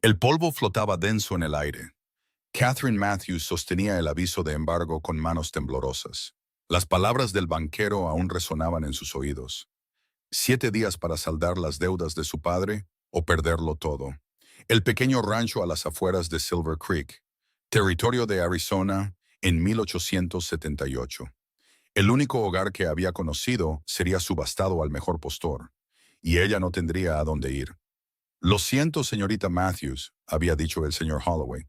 El polvo flotaba denso en el aire. Catherine Matthews sostenía el aviso de embargo con manos temblorosas. Las palabras del banquero aún resonaban en sus oídos. 7 días para saldar las deudas de su padre o perderlo todo. El pequeño rancho a las afueras de Silver Creek, territorio de Arizona, en 1878. El único hogar que había conocido sería subastado al mejor postor, y ella no tendría a dónde ir. Lo siento, señorita Matthews, había dicho el señor Holloway.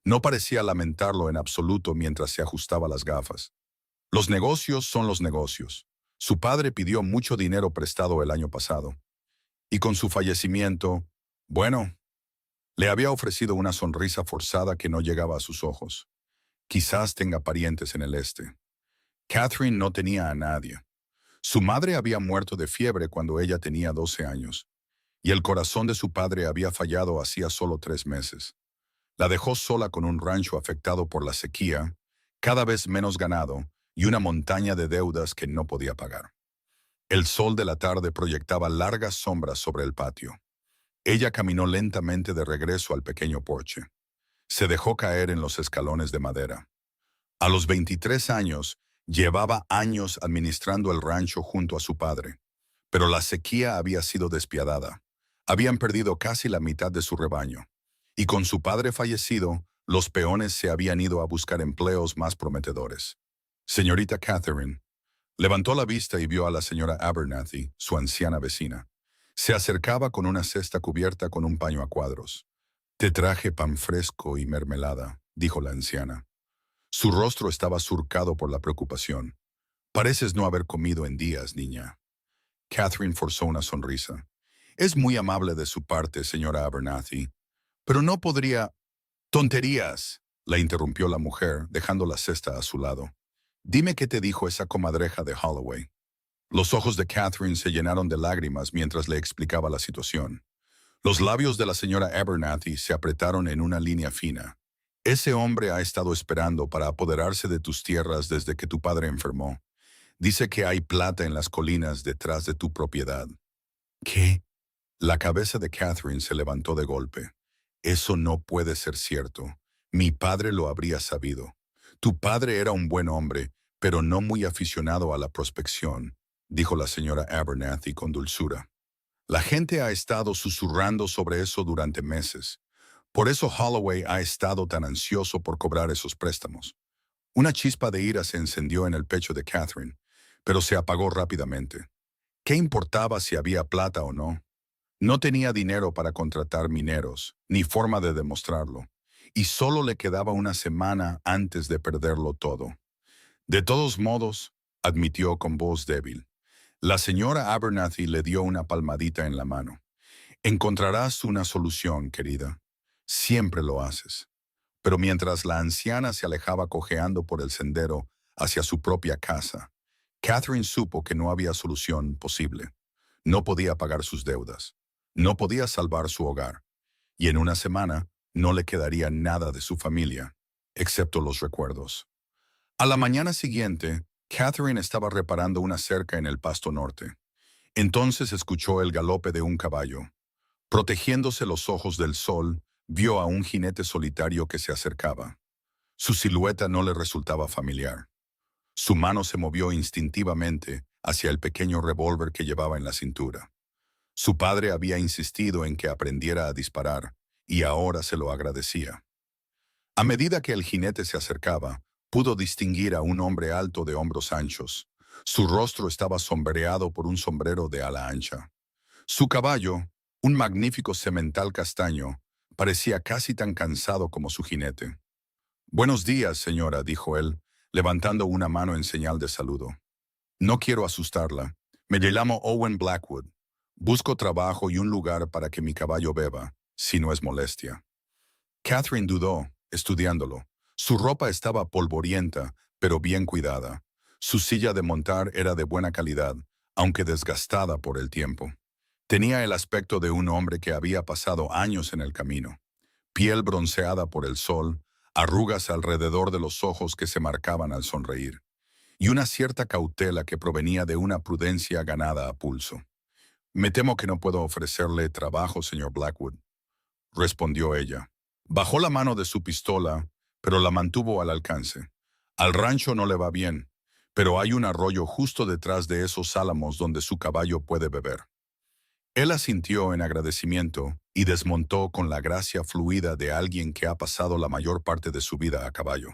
No parecía lamentarlo en absoluto mientras se ajustaba las gafas. Los negocios son los negocios. Su padre pidió mucho dinero prestado el año pasado. Y con su fallecimiento, bueno, le había ofrecido una sonrisa forzada que no llegaba a sus ojos. Quizás tenga parientes en el este. Catherine no tenía a nadie. Su madre había muerto de fiebre cuando ella tenía 12 años, y el corazón de su padre había fallado hacía solo 3 meses. La dejó sola con un rancho afectado por la sequía, cada vez menos ganado, y una montaña de deudas que no podía pagar. El sol de la tarde proyectaba largas sombras sobre el patio. Ella caminó lentamente de regreso al pequeño porche. Se dejó caer en los escalones de madera. A los 23 años, llevaba años administrando el rancho junto a su padre, pero la sequía había sido despiadada. Habían perdido casi la mitad de su rebaño, y con su padre fallecido, los peones se habían ido a buscar empleos más prometedores. Señorita Catherine levantó la vista y vio a la señora Abernathy, su anciana vecina. Se acercaba con una cesta cubierta con un paño a cuadros. «Te traje pan fresco y mermelada», dijo la anciana. Su rostro estaba surcado por la preocupación. «Pareces no haber comido en días, niña». Catherine forzó una sonrisa. «Es muy amable de su parte, señora Abernathy, pero no podría...» «Tonterías», la interrumpió la mujer, dejando la cesta a su lado. «Dime qué te dijo esa comadreja de Holloway». Los ojos de Catherine se llenaron de lágrimas mientras le explicaba la situación. Los labios de la señora Abernathy se apretaron en una línea fina. «Ese hombre ha estado esperando para apoderarse de tus tierras desde que tu padre enfermó. Dice que hay plata en las colinas detrás de tu propiedad». «¿Qué?». La cabeza de Catherine se levantó de golpe. «Eso no puede ser cierto. Mi padre lo habría sabido. Tu padre era un buen hombre, pero no muy aficionado a la prospección», dijo la señora Abernathy con dulzura. «La gente ha estado susurrando sobre eso durante meses. Por eso Holloway ha estado tan ansioso por cobrar esos préstamos». Una chispa de ira se encendió en el pecho de Catherine, pero se apagó rápidamente. ¿Qué importaba si había plata o no? No tenía dinero para contratar mineros, ni forma de demostrarlo, y solo le quedaba una semana antes de perderlo todo. «De todos modos», admitió con voz débil. La señora Abernathy le dio una palmadita en la mano. «Encontrarás una solución, querida. Siempre lo haces». Pero mientras la anciana se alejaba cojeando por el sendero hacia su propia casa, Catherine supo que no había solución posible. No podía pagar sus deudas. No podía salvar su hogar. Y en una semana no le quedaría nada de su familia, excepto los recuerdos. A la mañana siguiente, Catherine estaba reparando una cerca en el pasto norte. Entonces escuchó el galope de un caballo. Protegiéndose los ojos del sol, vio a un jinete solitario que se acercaba. Su silueta no le resultaba familiar. Su mano se movió instintivamente hacia el pequeño revólver que llevaba en la cintura. Su padre había insistido en que aprendiera a disparar, y ahora se lo agradecía. A medida que el jinete se acercaba, pudo distinguir a un hombre alto de hombros anchos. Su rostro estaba sombreado por un sombrero de ala ancha. Su caballo, un magnífico semental castaño, parecía casi tan cansado como su jinete. «Buenos días, señora», dijo él, levantando una mano en señal de saludo. «No quiero asustarla. Me llamo Owen Blackwood. Busco trabajo y un lugar para que mi caballo beba, si no es molestia». Catherine dudó, estudiándolo. Su ropa estaba polvorienta, pero bien cuidada. Su silla de montar era de buena calidad, aunque desgastada por el tiempo. Tenía el aspecto de un hombre que había pasado años en el camino. Piel bronceada por el sol, arrugas alrededor de los ojos que se marcaban al sonreír, y una cierta cautela que provenía de una prudencia ganada a pulso. «Me temo que no puedo ofrecerle trabajo, señor Blackwood». respondió ella. Bajó la mano de su pistola, pero la mantuvo al alcance. Al rancho no le va bien, pero hay un arroyo justo detrás de esos álamos donde su caballo puede beber. Él asintió en agradecimiento y desmontó con la gracia fluida de alguien que ha pasado la mayor parte de su vida a caballo.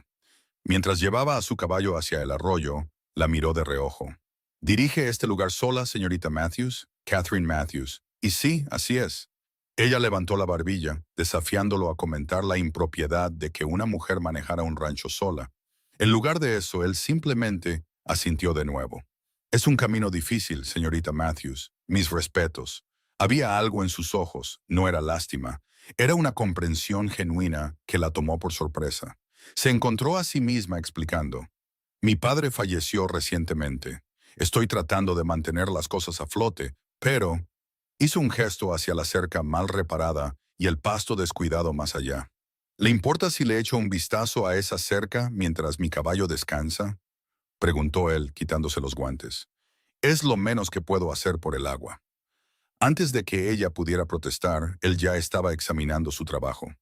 Mientras llevaba a su caballo hacia el arroyo, la miró de reojo. ¿Dirige este lugar sola, señorita Matthews? Catherine Matthews. Y sí, así es. Ella levantó la barbilla, desafiándolo a comentar la impropiedad de que una mujer manejara un rancho sola. En lugar de eso, él simplemente asintió de nuevo. Es un camino difícil, señorita Matthews. Mis respetos. Había algo en sus ojos, no era lástima. Era una comprensión genuina que la tomó por sorpresa. Se encontró a sí misma explicando. Mi padre falleció recientemente. Estoy tratando de mantener las cosas a flote, pero... Hizo un gesto hacia la cerca mal reparada y el pasto descuidado más allá. ¿Le importa si le echo un vistazo a esa cerca mientras mi caballo descansa? Preguntó él, quitándose los guantes. Es lo menos que puedo hacer por el agua. Antes de que ella pudiera protestar, él ya estaba examinando su trabajo.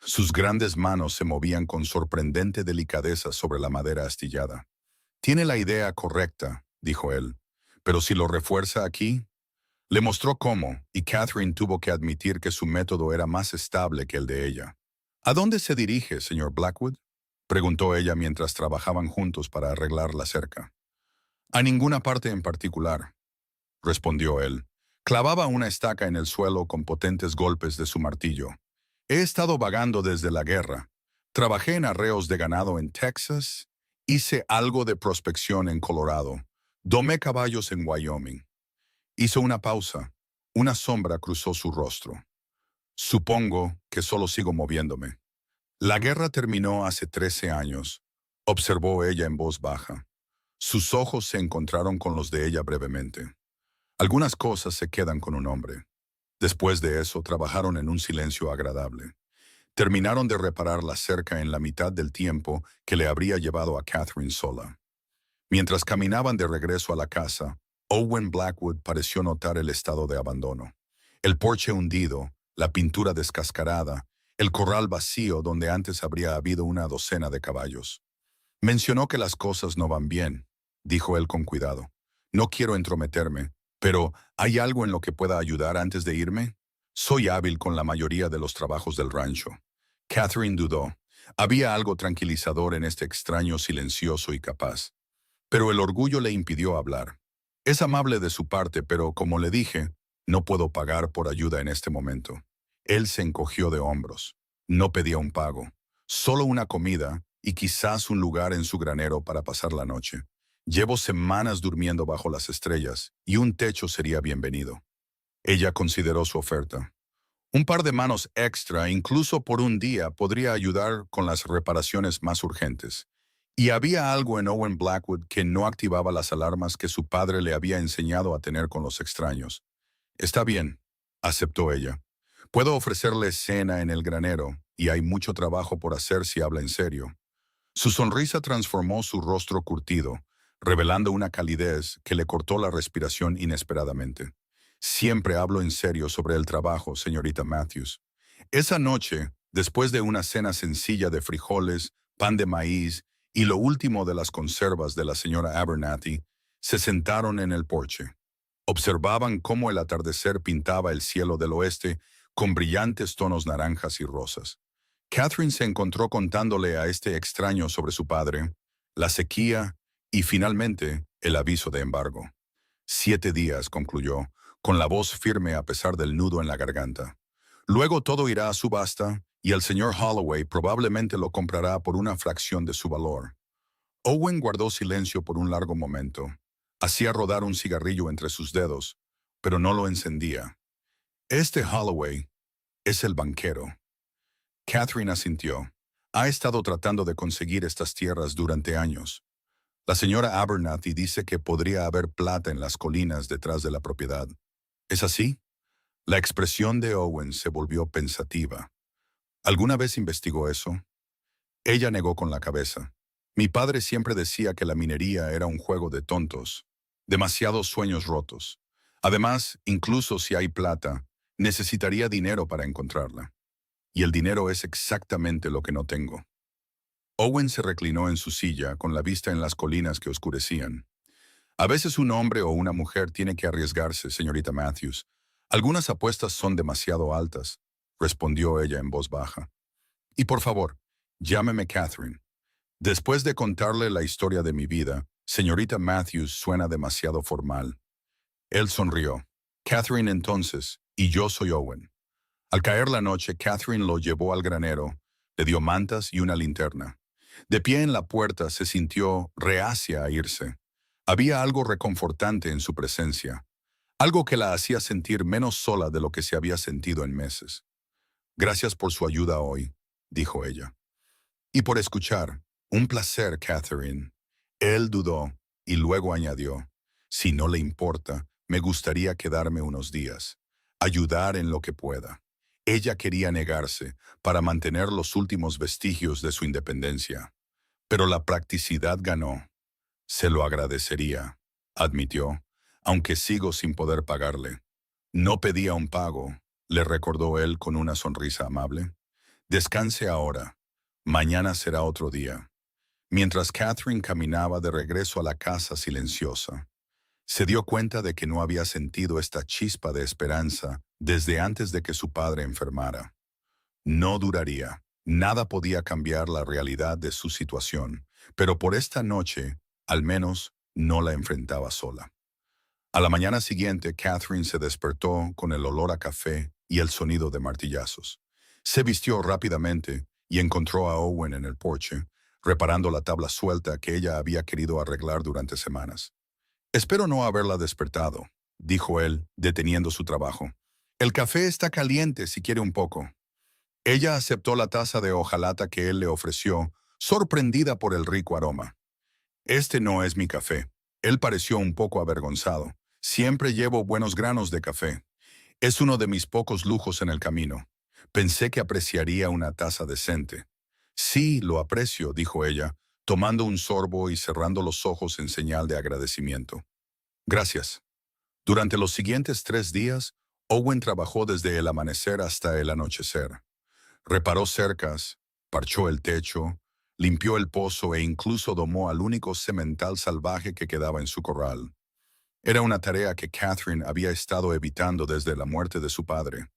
Sus grandes manos se movían con sorprendente delicadeza sobre la madera astillada. Tiene la idea correcta, dijo él, pero si lo refuerza aquí... Le mostró cómo, y Catherine tuvo que admitir que su método era más estable que el de ella. ¿A dónde se dirige, señor Blackwood? Preguntó ella mientras trabajaban juntos para arreglar la cerca. A ninguna parte en particular, respondió él. Clavaba una estaca en el suelo con potentes golpes de su martillo. He estado vagando desde la guerra. Trabajé en arreos de ganado en Texas. Hice algo de prospección en Colorado. Domé caballos en Wyoming. Hizo una pausa. Una sombra cruzó su rostro. Supongo que solo sigo moviéndome. La guerra terminó hace 13 años, observó ella en voz baja. Sus ojos se encontraron con los de ella brevemente. Algunas cosas se quedan con un hombre. Después de eso, trabajaron en un silencio agradable. Terminaron de reparar la cerca en la mitad del tiempo que le habría llevado a Catherine sola. Mientras caminaban de regreso a la casa, Owen Blackwood pareció notar el estado de abandono. El porche hundido, la pintura descascarada, el corral vacío donde antes habría habido una docena de caballos. Mencionó que las cosas no van bien, dijo él con cuidado. No quiero entrometerme, pero ¿hay algo en lo que pueda ayudar antes de irme? Soy hábil con la mayoría de los trabajos del rancho. Catherine dudó. Había algo tranquilizador en este extraño silencioso y capaz. Pero el orgullo le impidió hablar. Es amable de su parte, pero como le dije, no puedo pagar por ayuda en este momento. Él se encogió de hombros. No pedía un pago, solo una comida y quizás un lugar en su granero para pasar la noche. Llevo semanas durmiendo bajo las estrellas y un techo sería bienvenido. Ella consideró su oferta. Un par de manos extra, incluso por un día, podría ayudar con las reparaciones más urgentes. Y había algo en Owen Blackwood que no activaba las alarmas que su padre le había enseñado a tener con los extraños. Está bien, aceptó ella. Puedo ofrecerle cena en el granero, y hay mucho trabajo por hacer si habla en serio. Su sonrisa transformó su rostro curtido, revelando una calidez que le cortó la respiración inesperadamente. Siempre hablo en serio sobre el trabajo, señorita Matthews. Esa noche, después de una cena sencilla de frijoles, pan de maíz y lo último de las conservas de la señora Abernathy, se sentaron en el porche. Observaban cómo el atardecer pintaba el cielo del oeste con brillantes tonos naranjas y rosas. Catherine se encontró contándole a este extraño sobre su padre, la sequía y finalmente el aviso de embargo. 7 días, concluyó, con la voz firme a pesar del nudo en la garganta. Luego todo irá a subasta y el señor Holloway probablemente lo comprará por una fracción de su valor. Owen guardó silencio por un largo momento. Hacía rodar un cigarrillo entre sus dedos, pero no lo encendía. Este Holloway es el banquero. Catherine asintió. Ha estado tratando de conseguir estas tierras durante años. La señora Abernathy dice que podría haber plata en las colinas detrás de la propiedad. ¿Es así? La expresión de Owen se volvió pensativa. ¿Alguna vez investigó eso? Ella negó con la cabeza. Mi padre siempre decía que la minería era un juego de tontos, demasiados sueños rotos. Además, incluso si hay plata, necesitaría dinero para encontrarla. y el dinero es exactamente lo que no tengo. Owen se reclinó en su silla, con la vista en las colinas que oscurecían. A veces un hombre o una mujer tiene que arriesgarse, señorita Matthews. Algunas apuestas son demasiado altas, respondió ella en voz baja. Y por favor, llámeme Catherine. Después de contarle la historia de mi vida, señorita Matthews suena demasiado formal. Él sonrió. Catherine entonces, y yo soy Owen. Al caer la noche, Catherine lo llevó al granero, le dio mantas y una linterna. De pie en la puerta se sintió reacia a irse. Había algo reconfortante en su presencia, algo que la hacía sentir menos sola de lo que se había sentido en meses. Gracias por su ayuda hoy, dijo ella. Y por escuchar. Un placer, Catherine. Él dudó y luego añadió, si no le importa, me gustaría quedarme unos días, ayudar en lo que pueda. Ella quería negarse para mantener los últimos vestigios de su independencia. Pero la practicidad ganó. Se lo agradecería, admitió, aunque sigo sin poder pagarle. No pedía un pago, le recordó él con una sonrisa amable. Descanse ahora. Mañana será otro día. Mientras Catherine caminaba de regreso a la casa silenciosa, se dio cuenta de que no había sentido esta chispa de esperanza desde antes de que su padre enfermara. No duraría. Nada podía cambiar la realidad de su situación, pero por esta noche, al menos, no la enfrentaba sola. A la mañana siguiente, Catherine se despertó con el olor a café y el sonido de martillazos. Se vistió rápidamente y encontró a Owen en el porche, reparando la tabla suelta que ella había querido arreglar durante semanas. «Espero no haberla despertado», dijo él, deteniendo su trabajo. «El café está caliente si quiere un poco». Ella aceptó la taza de hojalata que él le ofreció, sorprendida por el rico aroma. «Este no es mi café». Él pareció un poco avergonzado. «Siempre llevo buenos granos de café. Es uno de mis pocos lujos en el camino. Pensé que apreciaría una taza decente». «Sí, lo aprecio», dijo ella, tomando un sorbo y cerrando los ojos en señal de agradecimiento. «Gracias». Durante los siguientes 3 días, Owen trabajó desde el amanecer hasta el anochecer. Reparó cercas, parchó el techo, limpió el pozo e incluso domó al único semental salvaje que quedaba en su corral. Era una tarea que Catherine había estado evitando desde la muerte de su padre.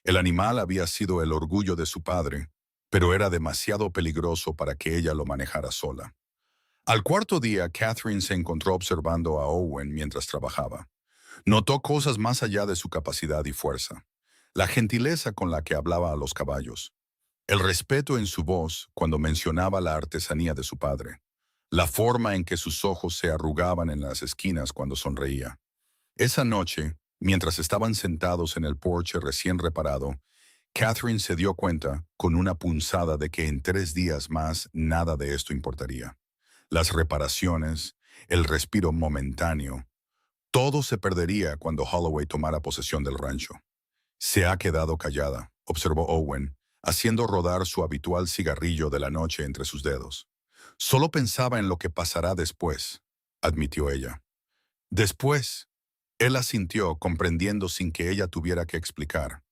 El animal había sido el orgullo de su padre, pero era demasiado peligroso para que ella lo manejara sola. Al cuarto día, Catherine se encontró observando a Owen mientras trabajaba. Notó cosas más allá de su capacidad y fuerza. La gentileza con la que hablaba a los caballos. El respeto en su voz cuando mencionaba la artesanía de su padre. La forma en que sus ojos se arrugaban en las esquinas cuando sonreía. Esa noche, mientras estaban sentados en el porche recién reparado, Catherine se dio cuenta, con una punzada, de que en 3 días más nada de esto importaría. Las reparaciones, el respiro momentáneo, todo se perdería cuando Holloway tomara posesión del rancho. «Se ha quedado callada», observó Owen, haciendo rodar su habitual cigarrillo de la noche entre sus dedos. «Solo pensaba en lo que pasará después», admitió ella. «Después», él asintió, comprendiendo sin que ella tuviera que explicar.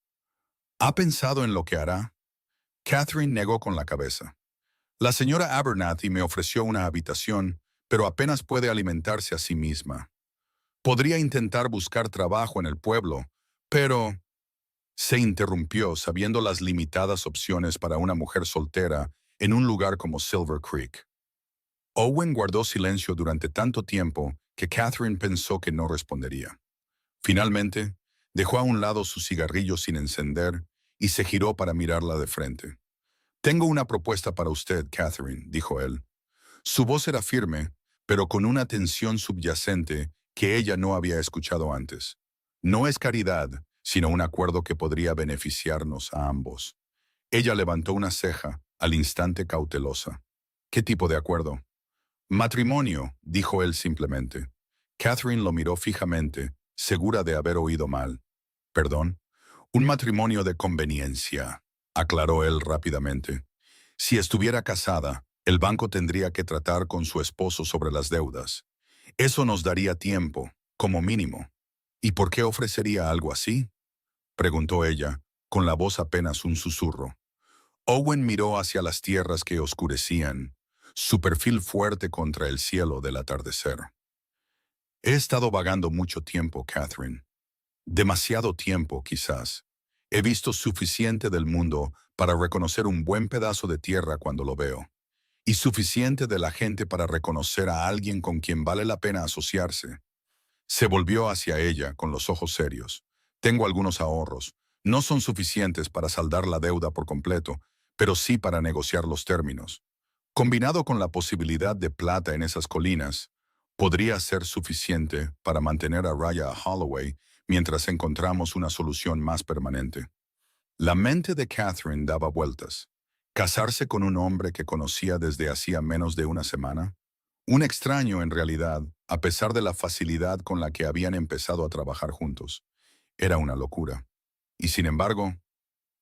«¿Ha pensado en lo que hará?» Catherine negó con la cabeza. «La señora Abernathy me ofreció una habitación, pero apenas puede alimentarse a sí misma. Podría intentar buscar trabajo en el pueblo, pero...» Se interrumpió, sabiendo las limitadas opciones para una mujer soltera en un lugar como Silver Creek. Owen guardó silencio durante tanto tiempo que Catherine pensó que no respondería. Finalmente, dejó a un lado su cigarrillo sin encender y se giró para mirarla de frente. «Tengo una propuesta para usted, Catherine», dijo él. Su voz era firme, pero con una tensión subyacente que ella no había escuchado antes. «No es caridad, sino un acuerdo que podría beneficiarnos a ambos». Ella levantó una ceja, al instante cautelosa. «¿Qué tipo de acuerdo?» «Matrimonio», dijo él simplemente. Catherine lo miró fijamente, segura de haber oído mal. «¿Perdón?» «Un matrimonio de conveniencia», aclaró él rápidamente. «Si estuviera casada, el banco tendría que tratar con su esposo sobre las deudas. Eso nos daría tiempo, como mínimo». «¿Y por qué ofrecería algo así?», preguntó ella, con la voz apenas un susurro. Owen miró hacia las tierras que oscurecían, su perfil fuerte contra el cielo del atardecer. He estado vagando mucho tiempo, Catherine. Demasiado tiempo, quizás. He visto suficiente del mundo para reconocer un buen pedazo de tierra cuando lo veo, y suficiente de la gente para reconocer a alguien con quien vale la pena asociarse. Se volvió hacia ella con los ojos serios. Tengo algunos ahorros. No son suficientes para saldar la deuda por completo, pero sí para negociar los términos. Combinado con la posibilidad de plata en esas colinas, podría ser suficiente para mantener a raya a Holloway mientras encontramos una solución más permanente. La mente de Catherine daba vueltas. ¿Casarse con un hombre que conocía desde hacía menos de una semana? Un extraño, en realidad, a pesar de la facilidad con la que habían empezado a trabajar juntos. Era una locura. Y sin embargo,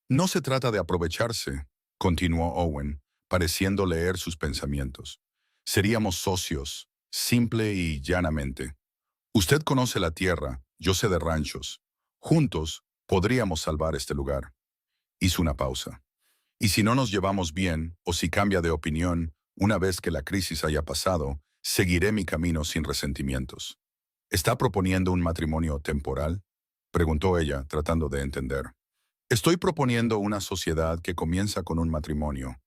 no se trata de aprovecharse, continuó Owen, pareciendo leer sus pensamientos. Seríamos socios, simple y llanamente. Usted conoce la tierra, yo sé de ranchos. Juntos podríamos salvar este lugar. Hizo una pausa. Y si no nos llevamos bien, o si cambia de opinión, una vez que la crisis haya pasado, seguiré mi camino sin resentimientos. ¿Está proponiendo un matrimonio temporal? Preguntó ella, tratando de entender. Estoy proponiendo una sociedad que comienza con un matrimonio.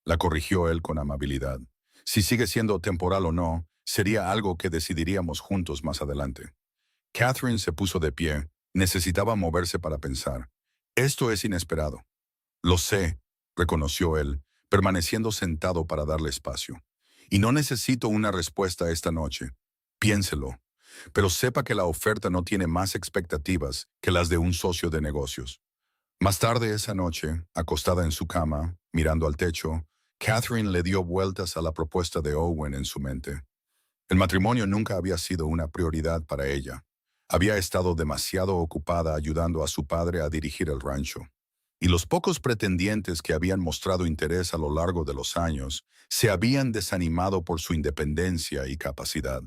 La corrigió él con amabilidad. Si sigue siendo temporal o no, sería algo que decidiríamos juntos más adelante. Catherine se puso de pie. Necesitaba moverse para pensar. Esto es inesperado. Lo sé, reconoció él, permaneciendo sentado para darle espacio. Y no necesito una respuesta esta noche. Piénselo. Pero sepa que la oferta no tiene más expectativas que las de un socio de negocios. Más tarde esa noche, acostada en su cama, mirando al techo, Catherine le dio vueltas a la propuesta de Owen en su mente. El matrimonio nunca había sido una prioridad para ella. Había estado demasiado ocupada ayudando a su padre a dirigir el rancho. Y los pocos pretendientes que habían mostrado interés a lo largo de los años se habían desanimado por su independencia y capacidad.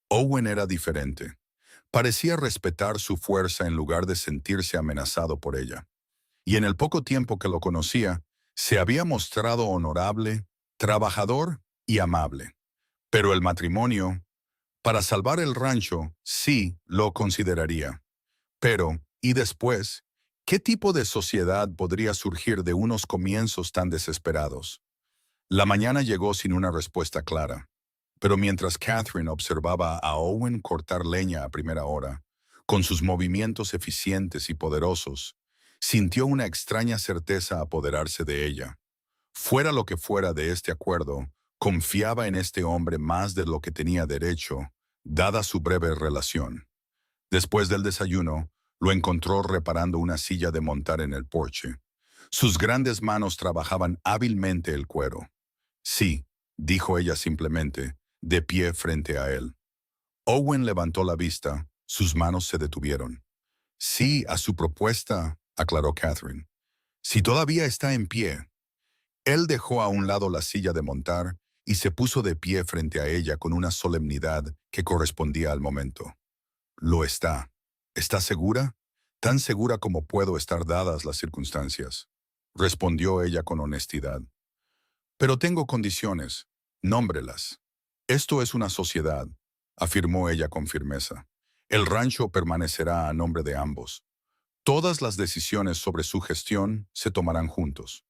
Owen era diferente. Parecía respetar su fuerza en lugar de sentirse amenazado por ella. Y en el poco tiempo que lo conocía, se había mostrado honorable, trabajador y amable. Pero el matrimonio, para salvar el rancho, sí lo consideraría. Pero, ¿y después? ¿Qué tipo de sociedad podría surgir de unos comienzos tan desesperados? La mañana llegó sin una respuesta clara. Pero mientras Catherine observaba a Owen cortar leña a primera hora, con sus movimientos eficientes y poderosos, sintió una extraña certeza apoderarse de ella. Fuera lo que fuera de este acuerdo, confiaba en este hombre más de lo que tenía derecho, dada su breve relación. Después del desayuno, lo encontró reparando una silla de montar en el porche. Sus grandes manos trabajaban hábilmente el cuero. Sí, dijo ella simplemente, de pie frente a él. Owen levantó la vista, sus manos se detuvieron. Sí, a su propuesta, aclaró Catherine. Si todavía está en pie. Él dejó a un lado la silla de montar y se puso de pie frente a ella con una solemnidad que correspondía al momento. Lo está. ¿Está segura? Tan segura como puedo estar dadas las circunstancias, respondió ella con honestidad. Pero tengo condiciones. Nómbrelas. Esto es una sociedad, afirmó ella con firmeza. El rancho permanecerá a nombre de ambos. Todas las decisiones sobre su gestión se tomarán juntos.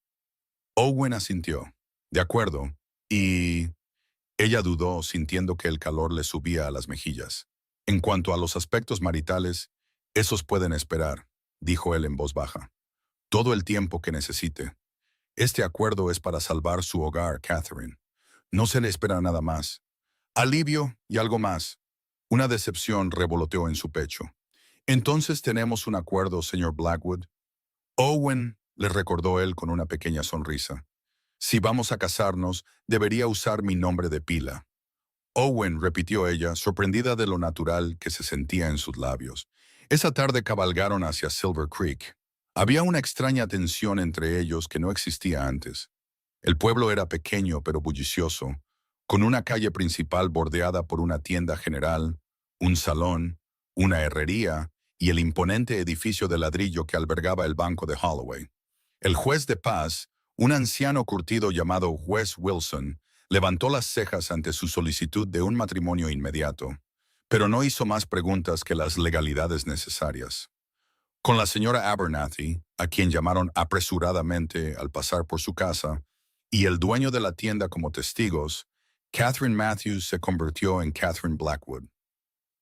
Owen asintió. De acuerdo. Y ella dudó, sintiendo que el calor le subía a las mejillas. En cuanto a los aspectos maritales, esos pueden esperar, dijo él en voz baja. Todo el tiempo que necesite. Este acuerdo es para salvar su hogar, Catherine. No se le espera nada más. Alivio y algo más. Una decepción revoloteó en su pecho. Entonces tenemos un acuerdo, señor Blackwood. Owen, le recordó él con una pequeña sonrisa. Si vamos a casarnos, debería usar mi nombre de pila. Owen, repitió ella, sorprendida de lo natural que se sentía en sus labios. Esa tarde cabalgaron hacia Silver Creek. Había una extraña tensión entre ellos que no existía antes. El pueblo era pequeño pero bullicioso, con una calle principal bordeada por una tienda general, un salón, una herrería y el imponente edificio de ladrillo que albergaba el banco de Holloway. El juez de paz, Un anciano curtido llamado Wes Wilson levantó las cejas ante su solicitud de un matrimonio inmediato, pero no hizo más preguntas que las legalidades necesarias. Con la señora Abernathy, a quien llamaron apresuradamente al pasar por su casa, y el dueño de la tienda como testigos, Catherine Matthews se convirtió en Catherine Blackwood.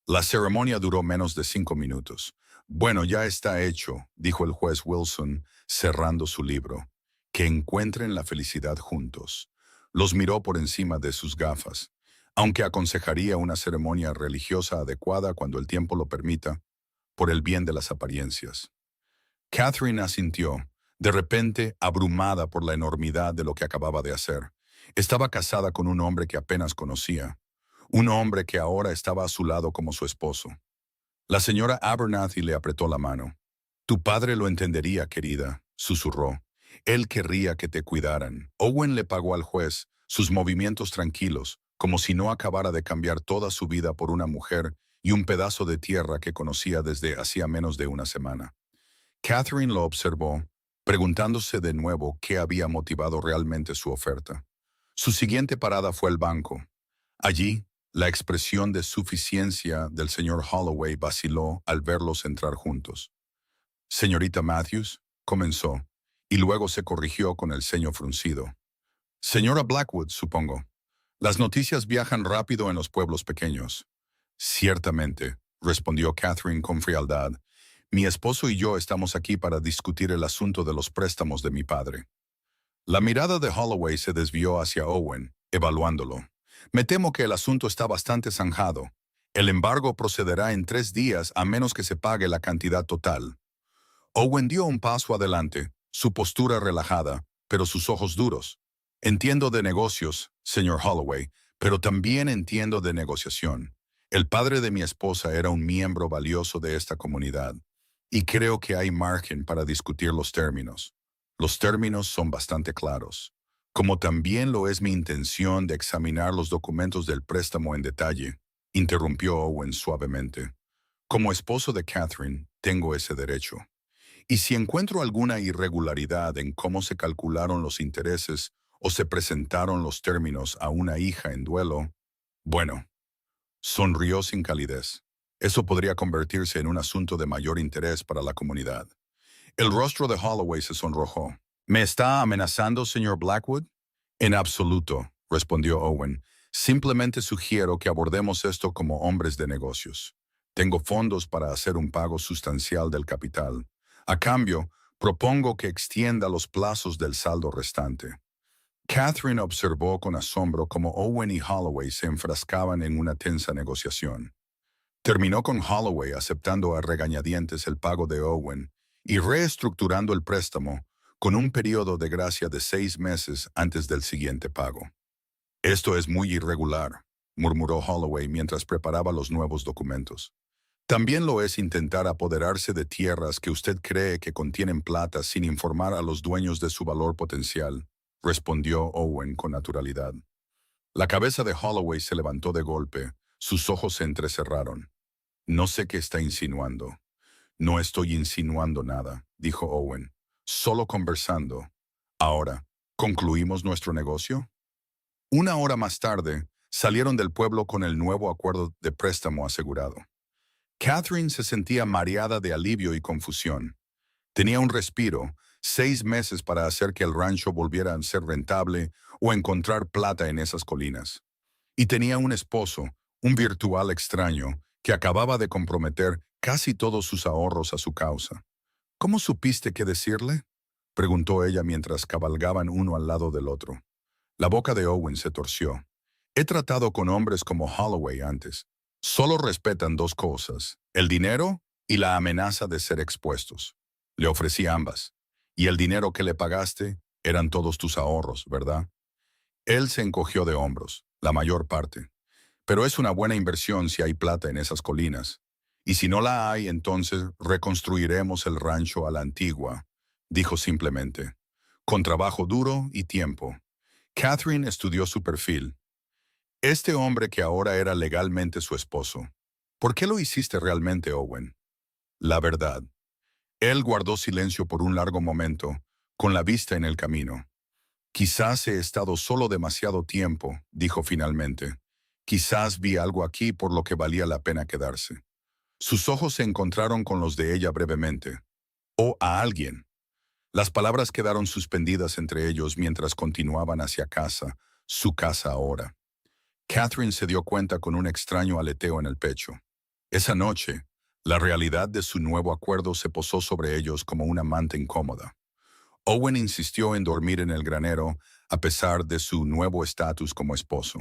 La ceremonia duró menos de 5 minutos. Bueno, ya está hecho, dijo el juez Wilson, cerrando su libro. Que encuentren la felicidad juntos. Los miró por encima de sus gafas. Aunque aconsejaría una ceremonia religiosa adecuada cuando el tiempo lo permita, por el bien de las apariencias. Catherine asintió, de repente abrumada por la enormidad de lo que acababa de hacer. Estaba casada con un hombre que apenas conocía, un hombre que ahora estaba a su lado como su esposo. La señora Abernathy le apretó la mano. Tu padre lo entendería, querida, susurró. Él querría que te cuidaran. Owen le pagó al juez sus movimientos tranquilos, como si no acabara de cambiar toda su vida por una mujer y un pedazo de tierra que conocía desde hacía menos de una semana. Catherine lo observó, preguntándose de nuevo qué había motivado realmente su oferta. Su siguiente parada fue el banco. Allí, la expresión de suficiencia del señor Holloway vaciló al verlos entrar juntos. Señorita Matthews, comenzó, y luego se corrigió con el ceño fruncido. Señora Blackwood, supongo. Las noticias viajan rápido en los pueblos pequeños. Ciertamente, respondió Catherine con frialdad. Mi esposo y yo estamos aquí para discutir el asunto de los préstamos de mi padre. La mirada de Holloway se desvió hacia Owen, evaluándolo. Me temo que el asunto está bastante zanjado. El embargo procederá en 3 días a menos que se pague la cantidad total. Owen dio un paso adelante, su postura relajada, pero sus ojos duros. Entiendo de negocios, señor Holloway, pero también entiendo de negociación. El padre de mi esposa era un miembro valioso de esta comunidad, y creo que hay margen para discutir los términos. Los términos son bastante claros, como también lo es mi intención de examinar los documentos del préstamo en detalle, interrumpió Owen suavemente. Como esposo de Catherine, tengo ese derecho. Y si encuentro alguna irregularidad en cómo se calcularon los intereses o se presentaron los términos a una hija en duelo, bueno, sonrió sin calidez. Eso podría convertirse en un asunto de mayor interés para la comunidad. El rostro de Holloway se sonrojó. ¿Me está amenazando, señor Blackwood? En absoluto, respondió Owen. Simplemente sugiero que abordemos esto como hombres de negocios. Tengo fondos para hacer un pago sustancial del capital. A cambio, propongo que extienda los plazos del saldo restante. Catherine observó con asombro cómo Owen y Holloway se enfrascaban en una tensa negociación. Terminó con Holloway aceptando a regañadientes el pago de Owen y reestructurando el préstamo con un periodo de gracia de 6 meses antes del siguiente pago. Esto es muy irregular, murmuró Holloway mientras preparaba los nuevos documentos. También lo es intentar apoderarse de tierras que usted cree que contienen plata sin informar a los dueños de su valor potencial, respondió Owen con naturalidad. La cabeza de Holloway se levantó de golpe, sus ojos se entrecerraron. No sé qué está insinuando. No estoy insinuando nada, dijo Owen. Solo conversando. Ahora, ¿concluimos nuestro negocio? 1 hora más tarde, salieron del pueblo con el nuevo acuerdo de préstamo asegurado. Catherine se sentía mareada de alivio y confusión. Tenía un respiro, 6 meses para hacer que el rancho volviera a ser rentable o encontrar plata en esas colinas. Y tenía un esposo, un virtual extraño, que acababa de comprometer casi todos sus ahorros a su causa. ¿Cómo supiste qué decirle?, preguntó ella mientras cabalgaban uno al lado del otro. La boca de Owen se torció. He tratado con hombres como Holloway antes. Solo respetan 2 cosas, el dinero y la amenaza de ser expuestos. Le ofrecí ambas. Y el dinero que le pagaste eran todos tus ahorros, ¿verdad? Él se encogió de hombros, la mayor parte. Pero es una buena inversión si hay plata en esas colinas. Y si no la hay, entonces reconstruiremos el rancho a la antigua, dijo simplemente, con trabajo duro y tiempo. Catherine estudió su perfil. Este hombre que ahora era legalmente su esposo. ¿Por qué lo hiciste realmente, Owen? La verdad. Él guardó silencio por un largo momento, con la vista en el camino. Quizás he estado solo demasiado tiempo, dijo finalmente. Quizás vi algo aquí por lo que valía la pena quedarse. Sus ojos se encontraron con los de ella brevemente. «O a alguien». Las palabras quedaron suspendidas entre ellos mientras continuaban hacia casa, su casa ahora. Catherine se dio cuenta con un extraño aleteo en el pecho. Esa noche, la realidad de su nuevo acuerdo se posó sobre ellos como una manta incómoda. Owen insistió en dormir en el granero a pesar de su nuevo estatus como esposo.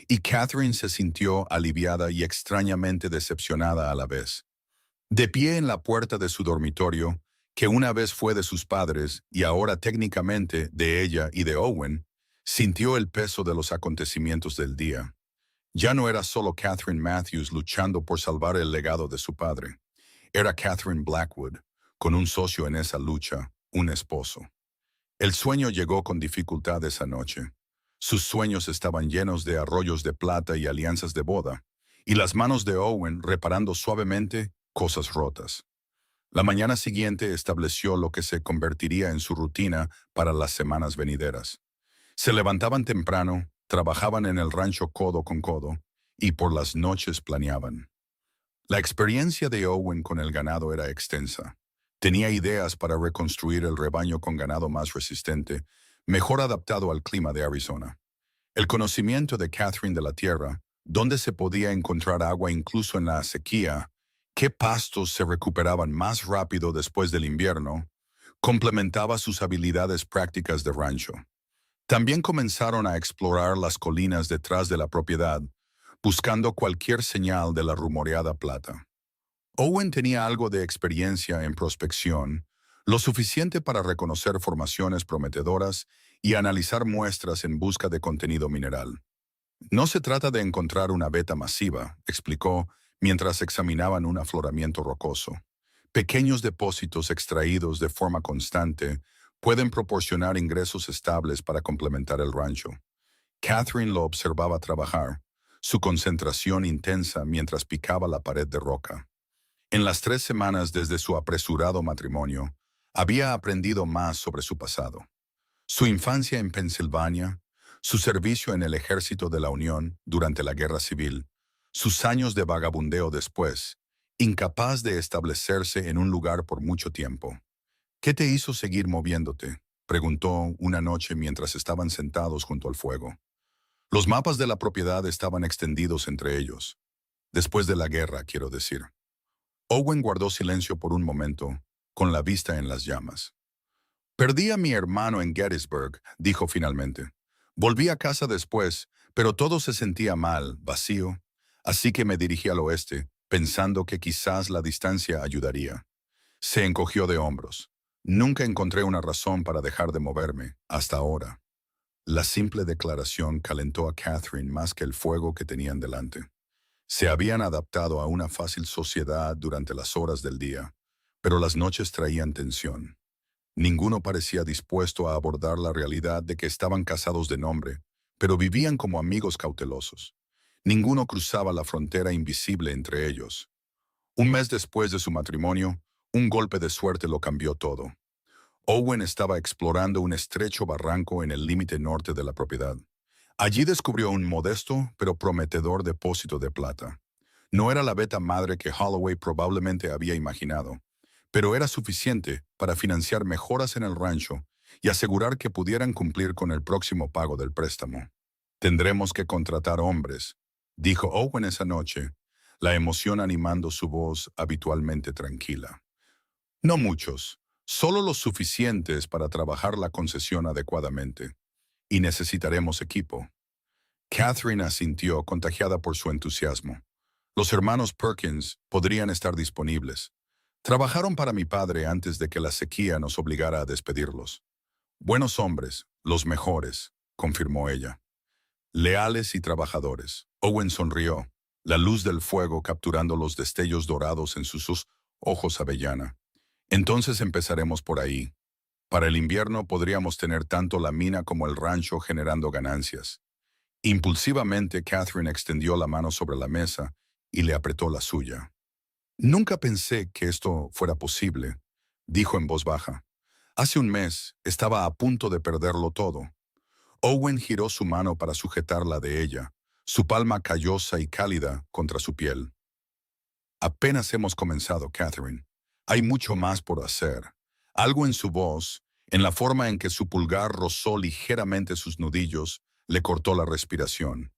Y Catherine se sintió aliviada y extrañamente decepcionada a la vez. De pie en la puerta de su dormitorio, que una vez fue de sus padres y ahora técnicamente de ella y de Owen, sintió el peso de los acontecimientos del día. Ya no era solo Catherine Matthews luchando por salvar el legado de su padre. Era Catherine Blackwood, con un socio en esa lucha, un esposo. El sueño llegó con dificultad esa noche. Sus sueños estaban llenos de arroyos de plata y alianzas de boda, y las manos de Owen reparando suavemente cosas rotas. La mañana siguiente estableció lo que se convertiría en su rutina para las semanas venideras. Se levantaban temprano, trabajaban en el rancho codo con codo, y por las noches planeaban. La experiencia de Owen con el ganado era extensa. Tenía ideas para reconstruir el rebaño con ganado más resistente, mejor adaptado al clima de Arizona. El conocimiento de Catherine de la tierra, dónde se podía encontrar agua incluso en la sequía, qué pastos se recuperaban más rápido después del invierno, complementaba sus habilidades prácticas de rancho. También comenzaron a explorar las colinas detrás de la propiedad, buscando cualquier señal de la rumoreada plata. Owen tenía algo de experiencia en prospección, lo suficiente para reconocer formaciones prometedoras y analizar muestras en busca de contenido mineral. No se trata de encontrar una veta masiva, explicó mientras examinaban un afloramiento rocoso. Pequeños depósitos extraídos de forma constante pueden proporcionar ingresos estables para complementar el rancho. Catherine lo observaba trabajar, su concentración intensa mientras picaba la pared de roca. En las 3 semanas desde su apresurado matrimonio, había aprendido más sobre su pasado. Su infancia en Pensilvania, su servicio en el ejército de la Unión durante la Guerra Civil, sus años de vagabundeo después, incapaz de establecerse en un lugar por mucho tiempo. «¿Qué te hizo seguir moviéndote?», preguntó una noche mientras estaban sentados junto al fuego. Los mapas de la propiedad estaban extendidos entre ellos. Después de la guerra, quiero decir. Owen guardó silencio por un momento, con la vista en las llamas. «Perdí a mi hermano en Gettysburg», dijo finalmente. «Volví a casa después, pero todo se sentía mal, vacío, así que me dirigí al oeste, pensando que quizás la distancia ayudaría». Se encogió de hombros. «Nunca encontré una razón para dejar de moverme, hasta ahora». La simple declaración calentó a Catherine más que el fuego que tenían delante. Se habían adaptado a una fácil sociedad durante las horas del día, pero las noches traían tensión. Ninguno parecía dispuesto a abordar la realidad de que estaban casados de nombre, pero vivían como amigos cautelosos. Ninguno cruzaba la frontera invisible entre ellos. Un mes después de su matrimonio, un golpe de suerte lo cambió todo. Owen estaba explorando un estrecho barranco en el límite norte de la propiedad. Allí descubrió un modesto pero prometedor depósito de plata. No era la veta madre que Holloway probablemente había imaginado, pero era suficiente para financiar mejoras en el rancho y asegurar que pudieran cumplir con el próximo pago del préstamo. «Tendremos que contratar hombres», dijo Owen esa noche, la emoción animando su voz habitualmente tranquila. «No muchos, solo los suficientes para trabajar la concesión adecuadamente. Y necesitaremos equipo». Catherine asintió, contagiada por su entusiasmo. «Los hermanos Perkins podrían estar disponibles. Trabajaron para mi padre antes de que la sequía nos obligara a despedirlos. Buenos hombres, los mejores», confirmó ella. «Leales y trabajadores». Owen sonrió, la luz del fuego capturando los destellos dorados en sus ojos avellana. «Entonces empezaremos por ahí. Para el invierno podríamos tener tanto la mina como el rancho generando ganancias». Impulsivamente, Catherine extendió la mano sobre la mesa y le apretó la suya. «Nunca pensé que esto fuera posible», dijo en voz baja. «Hace un mes estaba a punto de perderlo todo, Owen giró su mano para sujetarla de ella, su palma callosa y cálida contra su piel. Apenas hemos comenzado, Catherine. Hay mucho más por hacer. Algo en su voz, en la forma en que su pulgar rozó ligeramente sus nudillos, le cortó la respiración.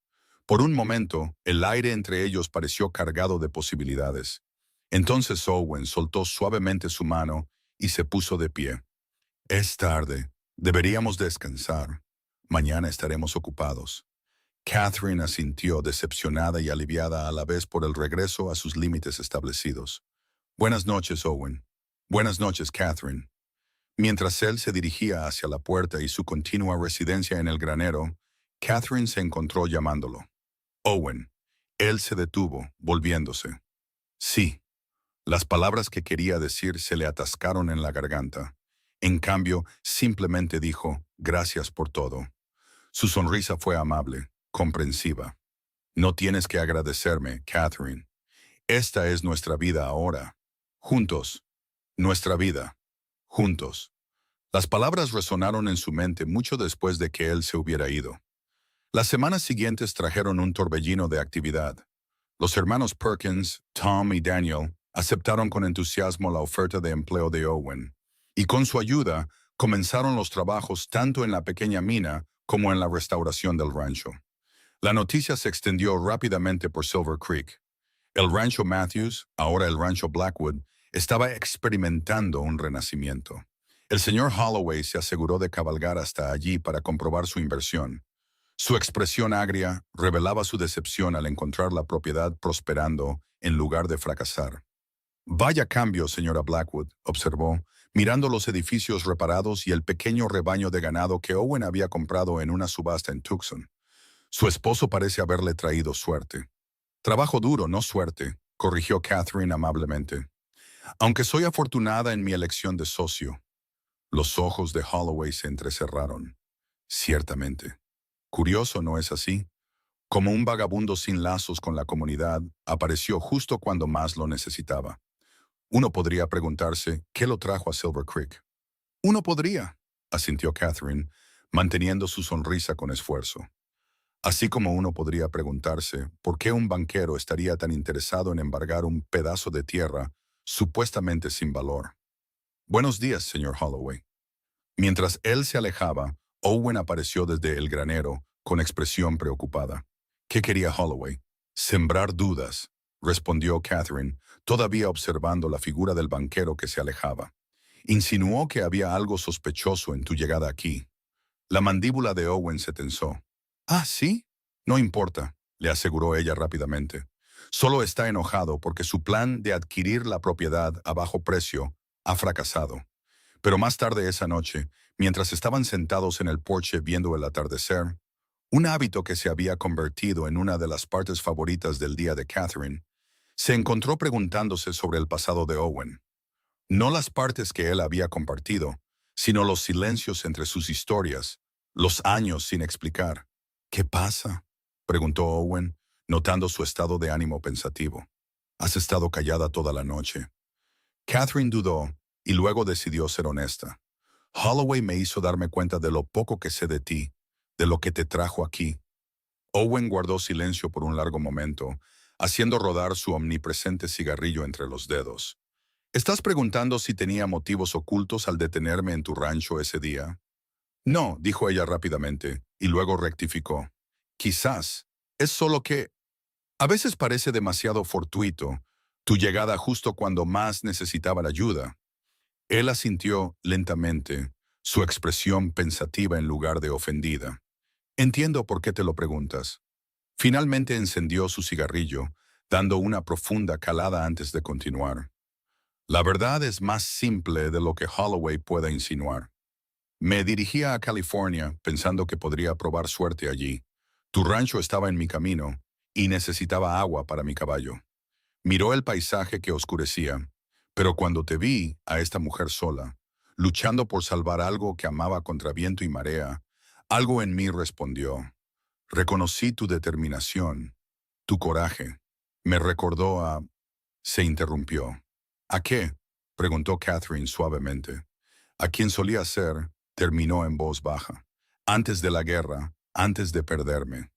Por un momento, el aire entre ellos pareció cargado de posibilidades. Entonces Owen soltó suavemente su mano y se puso de pie. Es tarde. Deberíamos descansar. Mañana estaremos ocupados. Catherine asintió, decepcionada y aliviada a la vez por el regreso a sus límites establecidos. Buenas noches, Owen. Buenas noches, Catherine. Mientras él se dirigía hacia la puerta y su continua residencia en el granero, Catherine se encontró llamándolo. Owen. Él se detuvo, volviéndose. Sí. Las palabras que quería decir se le atascaron en la garganta. En cambio, simplemente dijo, gracias por todo. Su sonrisa fue amable, comprensiva. No tienes que agradecerme, Catherine. Esta es nuestra vida ahora. Juntos. Nuestra vida. Juntos. Las palabras resonaron en su mente mucho después de que él se hubiera ido. Las semanas siguientes trajeron un torbellino de actividad. Los hermanos Perkins, Tom y Daniel aceptaron con entusiasmo la oferta de empleo de Owen, y con su ayuda comenzaron los trabajos tanto en la pequeña mina como en la restauración del rancho. La noticia se extendió rápidamente por Silver Creek. El rancho Matthews, ahora el rancho Blackwood, estaba experimentando un renacimiento. El señor Holloway se aseguró de cabalgar hasta allí para comprobar su inversión. Su expresión agria revelaba su decepción al encontrar la propiedad prosperando en lugar de fracasar. Vaya cambio, señora Blackwood, observó, mirando los edificios reparados y el pequeño rebaño de ganado que Owen había comprado en una subasta en Tucson. Su esposo parece haberle traído suerte. Trabajo duro, no suerte, corrigió Catherine amablemente. Aunque soy afortunada en mi elección de socio. Los ojos de Holloway se entrecerraron. Ciertamente. Curioso, ¿no es así? Como un vagabundo sin lazos con la comunidad, apareció justo cuando más lo necesitaba. Uno podría preguntarse, ¿qué lo trajo a Silver Creek? Uno podría, asintió Catherine, manteniendo su sonrisa con esfuerzo. Así como uno podría preguntarse, ¿por qué un banquero estaría tan interesado en embargar un pedazo de tierra supuestamente sin valor? Buenos días, señor Holloway. Mientras él se alejaba, Owen apareció desde el granero, con expresión preocupada. ¿Qué quería Holloway? Sembrar dudas, respondió Catherine, todavía observando la figura del banquero que se alejaba. Insinuó que había algo sospechoso en tu llegada aquí. La mandíbula de Owen se tensó. Ah, ¿sí? No importa, le aseguró ella rápidamente. Solo está enojado porque su plan de adquirir la propiedad a bajo precio ha fracasado. Pero más tarde esa noche, mientras estaban sentados en el porche viendo el atardecer, un hábito que se había convertido en una de las partes favoritas del día de Catherine, se encontró preguntándose sobre el pasado de Owen. No las partes que él había compartido, sino los silencios entre sus historias, los años sin explicar. ¿Qué pasa?, preguntó Owen, notando su estado de ánimo pensativo. Has estado callada toda la noche. Catherine dudó y luego decidió ser honesta. Holloway me hizo darme cuenta de lo poco que sé de ti, de lo que te trajo aquí. Owen guardó silencio por un largo momento, haciendo rodar su omnipresente cigarrillo entre los dedos. ¿Estás preguntando si tenía motivos ocultos al detenerme en tu rancho ese día? No, dijo ella rápidamente, y luego rectificó. Quizás. Es solo que a veces parece demasiado fortuito tu llegada justo cuando más necesitaba la ayuda. Él asintió lentamente, su expresión pensativa en lugar de ofendida. Entiendo por qué te lo preguntas. Finalmente encendió su cigarrillo, dando una profunda calada antes de continuar. La verdad es más simple de lo que Holloway pueda insinuar. Me dirigía a California pensando que podría probar suerte allí. Tu rancho estaba en mi camino y necesitaba agua para mi caballo. Miró el paisaje que oscurecía, pero cuando te vi a esta mujer sola, luchando por salvar algo que amaba contra viento y marea, algo en mí respondió. Reconocí tu determinación, tu coraje. Me recordó a... Se interrumpió. ¿A qué?, preguntó Catherine suavemente. A quien solía ser, terminó en voz baja. Antes de la guerra, antes de perderme.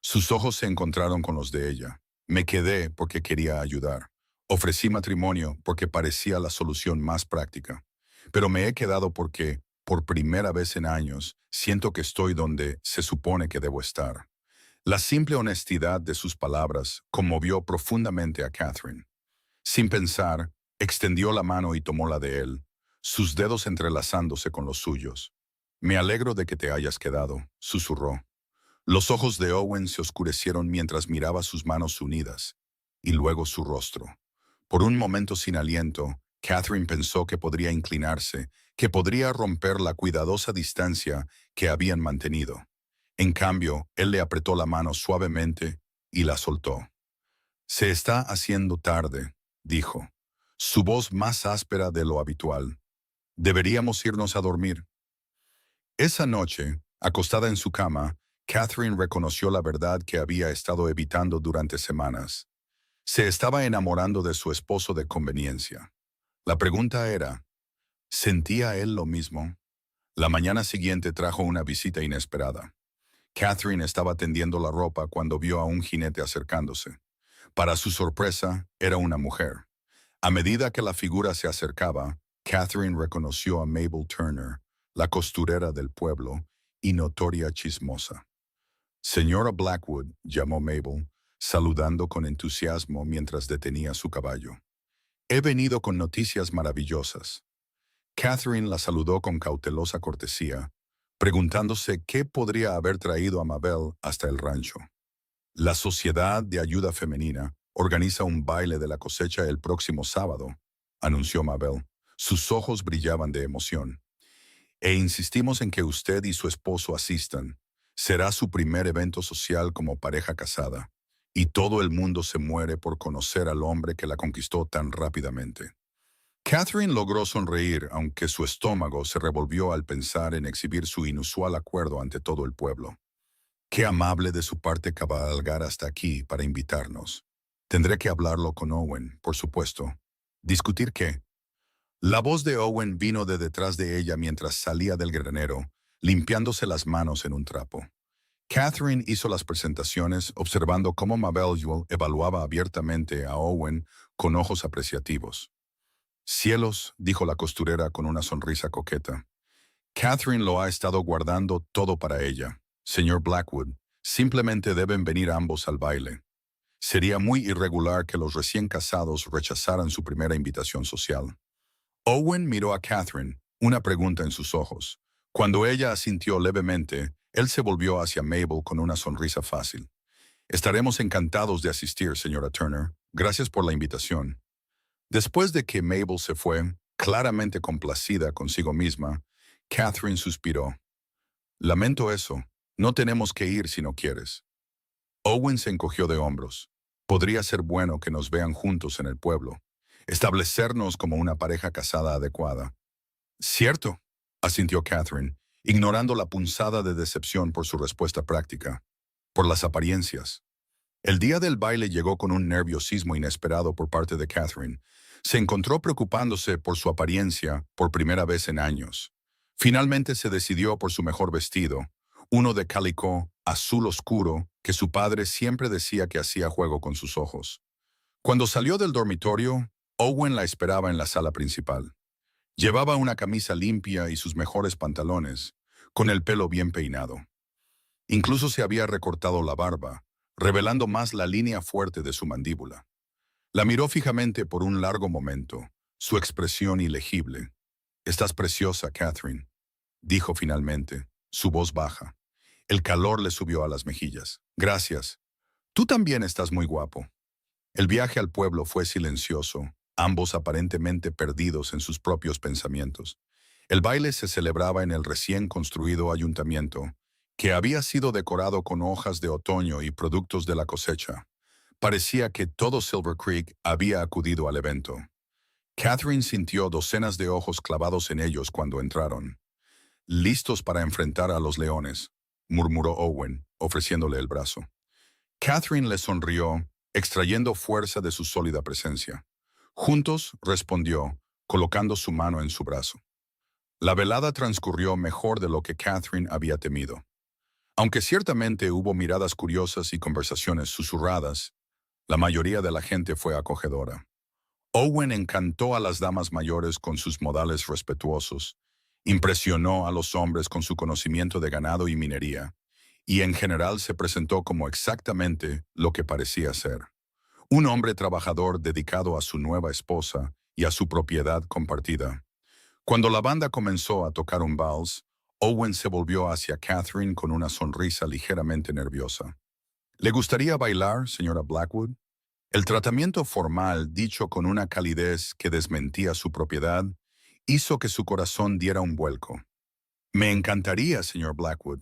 Sus ojos se encontraron con los de ella. Me quedé porque quería ayudar. Ofrecí matrimonio porque parecía la solución más práctica. Pero me he quedado porque, por primera vez en años, siento que estoy donde se supone que debo estar. La simple honestidad de sus palabras conmovió profundamente a Catherine. Sin pensar, extendió la mano y tomó la de él, sus dedos entrelazándose con los suyos. Me alegro de que te hayas quedado, susurró. Los ojos de Owen se oscurecieron mientras miraba sus manos unidas, y luego su rostro. Por un momento sin aliento, Catherine pensó que podría inclinarse, que podría romper la cuidadosa distancia que habían mantenido. En cambio, él le apretó la mano suavemente y la soltó. Se está haciendo tarde, dijo, su voz más áspera de lo habitual. Deberíamos irnos a dormir. Esa noche, acostada en su cama, Catherine reconoció la verdad que había estado evitando durante semanas. Se estaba enamorando de su esposo de conveniencia. La pregunta era, ¿sentía él lo mismo? La mañana siguiente trajo una visita inesperada. Catherine estaba tendiendo la ropa cuando vio a un jinete acercándose. Para su sorpresa, era una mujer. A medida que la figura se acercaba, Catherine reconoció a Mabel Turner, la costurera del pueblo y notoria chismosa. Señora Blackwood, llamó Mabel, saludando con entusiasmo mientras detenía su caballo. He venido con noticias maravillosas. Catherine la saludó con cautelosa cortesía, preguntándose qué podría haber traído a Mabel hasta el rancho. La Sociedad de Ayuda Femenina organiza un baile de la cosecha el próximo sábado, anunció Mabel. Sus ojos brillaban de emoción. E insistimos en que usted y su esposo asistan. Será su primer evento social como pareja casada, y todo el mundo se muere por conocer al hombre que la conquistó tan rápidamente. Catherine logró sonreír, aunque su estómago se revolvió al pensar en exhibir su inusual acuerdo ante todo el pueblo. Qué amable de su parte cabalgar hasta aquí para invitarnos. Tendré que hablarlo con Owen, por supuesto. ¿Discutir qué? La voz de Owen vino de detrás de ella mientras salía del granero, limpiándose las manos en un trapo. Catherine hizo las presentaciones, observando cómo Mabel Ewell evaluaba abiertamente a Owen con ojos apreciativos. Cielos, dijo la costurera con una sonrisa coqueta. Catherine lo ha estado guardando todo para ella. Señor Blackwood, simplemente deben venir ambos al baile. Sería muy irregular que los recién casados rechazaran su primera invitación social. Owen miró a Catherine, una pregunta en sus ojos. Cuando ella asintió levemente, él se volvió hacia Mabel con una sonrisa fácil. Estaremos encantados de asistir, señora Turner. Gracias por la invitación. Después de que Mabel se fue, claramente complacida consigo misma, Catherine suspiró. Lamento eso. No tenemos que ir si no quieres. Owen se encogió de hombros. Podría ser bueno que nos vean juntos en el pueblo. Establecernos como una pareja casada adecuada. Cierto, asintió Catherine, ignorando la punzada de decepción por su respuesta práctica. Por las apariencias. El día del baile llegó con un nerviosismo inesperado por parte de Catherine. Se encontró preocupándose por su apariencia por primera vez en años. Finalmente se decidió por su mejor vestido, uno de calicó azul oscuro que su padre siempre decía que hacía juego con sus ojos. Cuando salió del dormitorio, Owen la esperaba en la sala principal. Llevaba una camisa limpia y sus mejores pantalones, con el pelo bien peinado. Incluso se había recortado la barba, revelando más la línea fuerte de su mandíbula. La miró fijamente por un largo momento, su expresión ilegible. «Estás preciosa, Catherine», dijo finalmente, su voz baja. El calor le subió a las mejillas. «Gracias. Tú también estás muy guapo». El viaje al pueblo fue silencioso, ambos aparentemente perdidos en sus propios pensamientos. El baile se celebraba en el recién construido ayuntamiento, que había sido decorado con hojas de otoño y productos de la cosecha. Parecía que todo Silver Creek había acudido al evento. Catherine sintió docenas de ojos clavados en ellos cuando entraron. «Listos para enfrentar a los leones», murmuró Owen, ofreciéndole el brazo. Catherine le sonrió, extrayendo fuerza de su sólida presencia. Juntos, respondió, colocando su mano en su brazo. La velada transcurrió mejor de lo que Catherine había temido. Aunque ciertamente hubo miradas curiosas y conversaciones susurradas, la mayoría de la gente fue acogedora. Owen encantó a las damas mayores con sus modales respetuosos, impresionó a los hombres con su conocimiento de ganado y minería, y en general se presentó como exactamente lo que parecía ser. Un hombre trabajador dedicado a su nueva esposa y a su propiedad compartida. Cuando la banda comenzó a tocar un vals, Owen se volvió hacia Catherine con una sonrisa ligeramente nerviosa. ¿Le gustaría bailar, señora Blackwood? El tratamiento formal, dicho con una calidez que desmentía su propiedad, hizo que su corazón diera un vuelco. Me encantaría, señor Blackwood.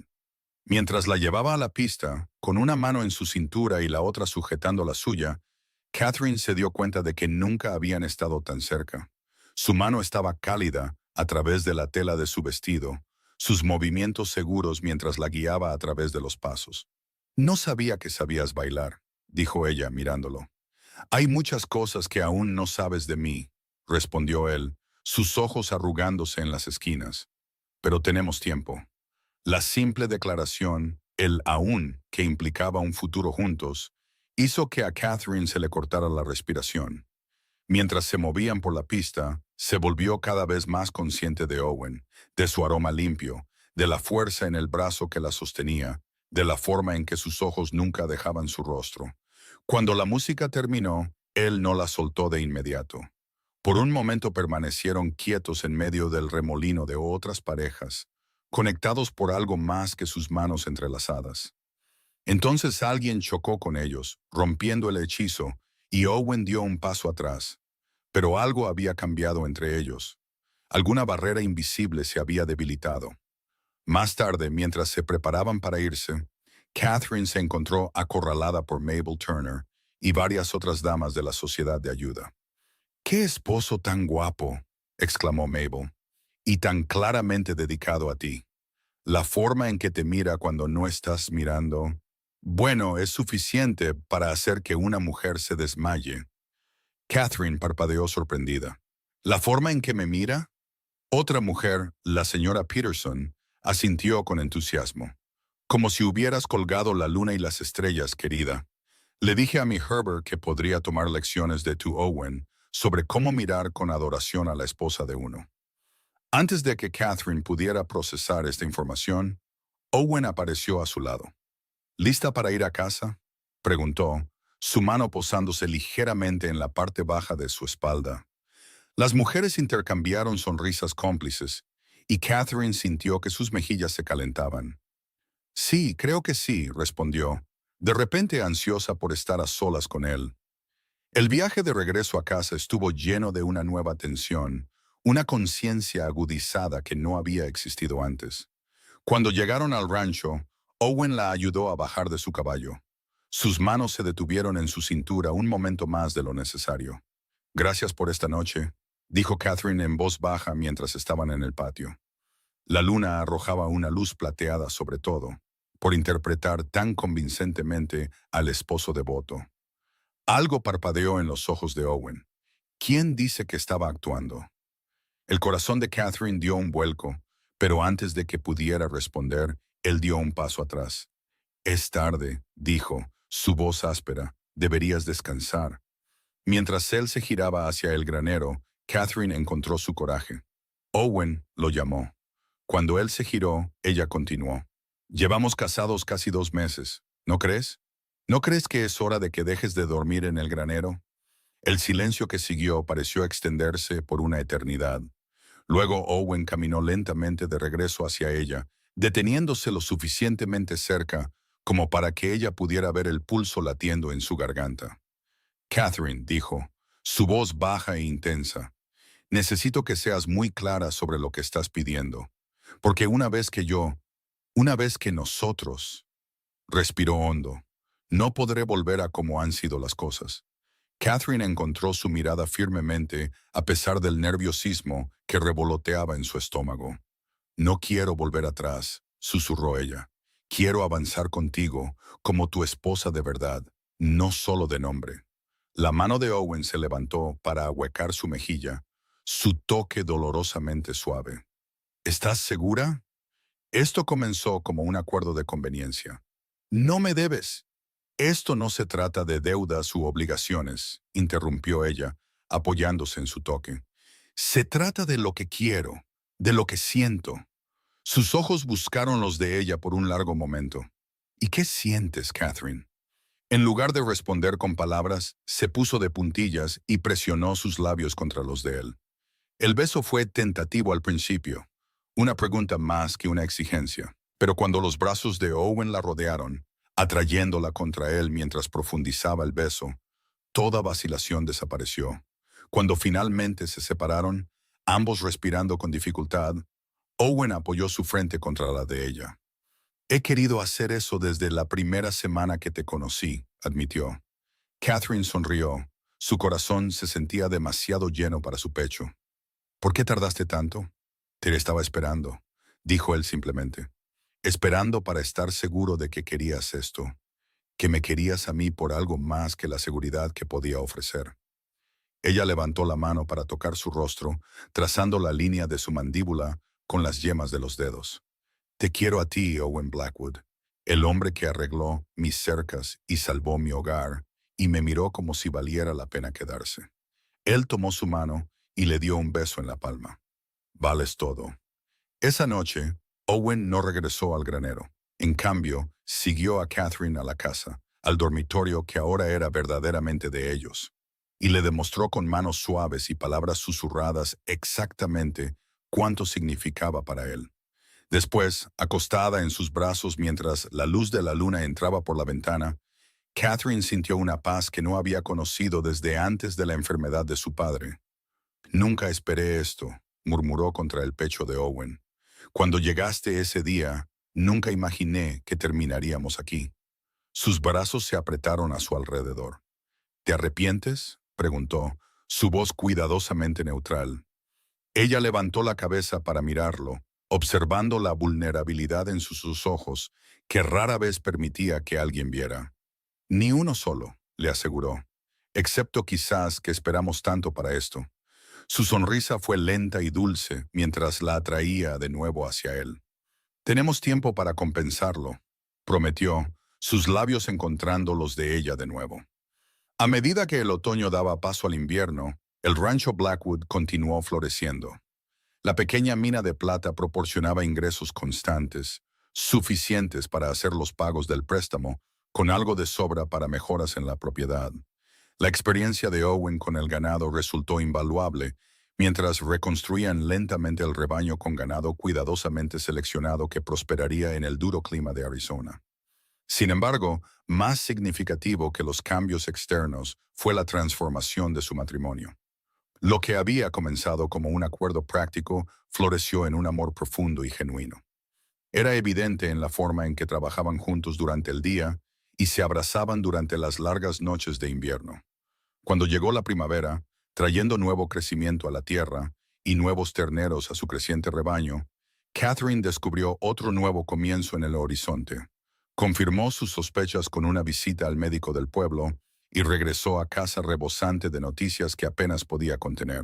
Mientras la llevaba a la pista, con una mano en su cintura y la otra sujetando la suya, Catherine se dio cuenta de que nunca habían estado tan cerca. Su mano estaba cálida a través de la tela de su vestido, sus movimientos seguros mientras la guiaba a través de los pasos. No sabía que sabías bailar, dijo ella mirándolo. Hay muchas cosas que aún no sabes de mí, respondió él, sus ojos arrugándose en las esquinas. Pero tenemos tiempo. La simple declaración, el aún, que implicaba un futuro juntos, hizo que a Catherine se le cortara la respiración. Mientras se movían por la pista, se volvió cada vez más consciente de Owen, de su aroma limpio, de la fuerza en el brazo que la sostenía, de la forma en que sus ojos nunca dejaban su rostro. Cuando la música terminó, él no la soltó de inmediato. Por un momento permanecieron quietos en medio del remolino de otras parejas, conectados por algo más que sus manos entrelazadas. Entonces alguien chocó con ellos, rompiendo el hechizo, y Owen dio un paso atrás. Pero algo había cambiado entre ellos. Alguna barrera invisible se había debilitado. Más tarde, mientras se preparaban para irse, Catherine se encontró acorralada por Mabel Turner y varias otras damas de la Sociedad de Ayuda. «¡Qué esposo tan guapo!», exclamó Mabel, «y tan claramente dedicado a ti. La forma en que te mira cuando no estás mirando, bueno, es suficiente para hacer que una mujer se desmaye». Catherine parpadeó sorprendida. «¿La forma en que me mira?». Otra mujer, la señora Peterson, asintió con entusiasmo. «Como si hubieras colgado la luna y las estrellas, querida. Le dije a mi Herbert que podría tomar lecciones de tu Owen sobre cómo mirar con adoración a la esposa de uno». Antes de que Catherine pudiera procesar esta información, Owen apareció a su lado. «¿Lista para ir a casa?», preguntó, su mano posándose ligeramente en la parte baja de su espalda. Las mujeres intercambiaron sonrisas cómplices, y Catherine sintió que sus mejillas se calentaban. «Sí, creo que sí», respondió, de repente ansiosa por estar a solas con él. El viaje de regreso a casa estuvo lleno de una nueva tensión, una conciencia agudizada que no había existido antes. Cuando llegaron al rancho, Owen la ayudó a bajar de su caballo. Sus manos se detuvieron en su cintura un momento más de lo necesario. «Gracias por esta noche», dijo Catherine en voz baja mientras estaban en el patio. La luna arrojaba una luz plateada sobre todo, por interpretar tan convincentemente al esposo devoto. Algo parpadeó en los ojos de Owen. ¿Quién dice que estaba actuando? El corazón de Catherine dio un vuelco, pero antes de que pudiera responder, él dio un paso atrás. «Es tarde», dijo, su voz áspera, «deberías descansar». Mientras él se giraba hacia el granero, Catherine encontró su coraje. Owen lo llamó. Cuando él se giró, ella continuó. «Llevamos casados casi 2 meses, ¿no crees? ¿No crees que es hora de que dejes de dormir en el granero?». El silencio que siguió pareció extenderse por una eternidad. Luego Owen caminó lentamente de regreso hacia ella, deteniéndose lo suficientemente cerca como para que ella pudiera ver el pulso latiendo en su garganta. «Catherine», dijo, su voz baja e intensa, «necesito que seas muy clara sobre lo que estás pidiendo, porque una vez que nosotros», respiró hondo, «no podré volver a como han sido las cosas». Catherine encontró su mirada firmemente a pesar del nerviosismo que revoloteaba en su estómago. «No quiero volver atrás», susurró ella. «Quiero avanzar contigo como tu esposa de verdad, no solo de nombre». La mano de Owen se levantó para ahuecar su mejilla, su toque dolorosamente suave. ¿Estás segura? Esto comenzó como un acuerdo de conveniencia. No me debes. Esto no se trata de deudas u obligaciones, interrumpió ella, apoyándose en su toque. Se trata de lo que quiero, de lo que siento. Sus ojos buscaron los de ella por un largo momento. ¿Y qué sientes, Catherine? En lugar de responder con palabras, se puso de puntillas y presionó sus labios contra los de él. El beso fue tentativo al principio, una pregunta más que una exigencia, pero cuando los brazos de Owen la rodearon, atrayéndola contra él mientras profundizaba el beso, toda vacilación desapareció. Cuando finalmente se separaron, ambos respirando con dificultad, Owen apoyó su frente contra la de ella. He querido hacer eso desde la primera semana que te conocí, admitió. Catherine sonrió. Su corazón se sentía demasiado lleno para su pecho. ¿Por qué tardaste tanto? Te estaba esperando, dijo él simplemente. Esperando para estar seguro de que querías esto, que me querías a mí por algo más que la seguridad que podía ofrecer. Ella levantó la mano para tocar su rostro, trazando la línea de su mandíbula con las yemas de los dedos. Te quiero a ti, Owen Blackwood, el hombre que arregló mis cercas y salvó mi hogar, y me miró como si valiera la pena quedarse. Él tomó su mano y le dio un beso en la palma. Vales todo. Esa noche, Owen no regresó al granero. En cambio, siguió a Catherine a la casa, al dormitorio que ahora era verdaderamente de ellos, y le demostró con manos suaves y palabras susurradas exactamente cuánto significaba para él. Después, acostada en sus brazos mientras la luz de la luna entraba por la ventana, Catherine sintió una paz que no había conocido desde antes de la enfermedad de su padre. Nunca esperé esto, murmuró contra el pecho de Owen. Cuando llegaste ese día, nunca imaginé que terminaríamos aquí. Sus brazos se apretaron a su alrededor. ¿Te arrepientes?, preguntó, su voz cuidadosamente neutral. Ella levantó la cabeza para mirarlo, observando la vulnerabilidad en sus ojos, que rara vez permitía que alguien viera. Ni uno solo, le aseguró, excepto quizás que esperamos tanto para esto. Su sonrisa fue lenta y dulce mientras la atraía de nuevo hacia él. Tenemos tiempo para compensarlo, prometió, sus labios encontrando los de ella de nuevo. A medida que el otoño daba paso al invierno, el rancho Blackwood continuó floreciendo. La pequeña mina de plata proporcionaba ingresos constantes, suficientes para hacer los pagos del préstamo, con algo de sobra para mejoras en la propiedad. La experiencia de Owen con el ganado resultó invaluable, mientras reconstruían lentamente el rebaño con ganado cuidadosamente seleccionado que prosperaría en el duro clima de Arizona. Sin embargo, más significativo que los cambios externos fue la transformación de su matrimonio. Lo que había comenzado como un acuerdo práctico floreció en un amor profundo y genuino. Era evidente en la forma en que trabajaban juntos durante el día y se abrazaban durante las largas noches de invierno. Cuando llegó la primavera, trayendo nuevo crecimiento a la tierra y nuevos terneros a su creciente rebaño, Catherine descubrió otro nuevo comienzo en el horizonte. Confirmó sus sospechas con una visita al médico del pueblo y regresó a casa rebosante de noticias que apenas podía contener.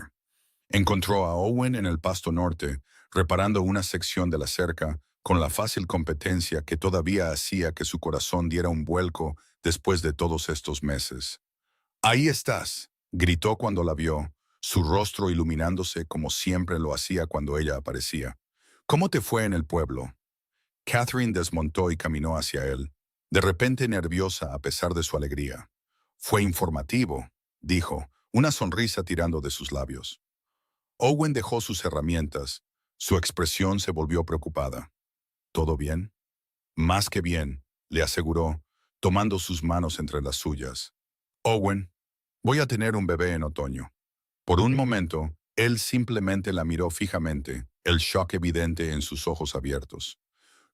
Encontró a Owen en el pasto norte, reparando una sección de la cerca, con la fácil competencia que todavía hacía que su corazón diera un vuelco después de todos estos meses. «Ahí estás», gritó cuando la vio, su rostro iluminándose como siempre lo hacía cuando ella aparecía. «¿Cómo te fue en el pueblo?» Catherine desmontó y caminó hacia él, de repente nerviosa a pesar de su alegría. «Fue informativo», dijo, una sonrisa tirando de sus labios. Owen dejó sus herramientas. Su expresión se volvió preocupada. «¿Todo bien?» «Más que bien», le aseguró, tomando sus manos entre las suyas. «Owen, voy a tener un bebé en otoño». Por un momento, él simplemente la miró fijamente, el shock evidente en sus ojos abiertos.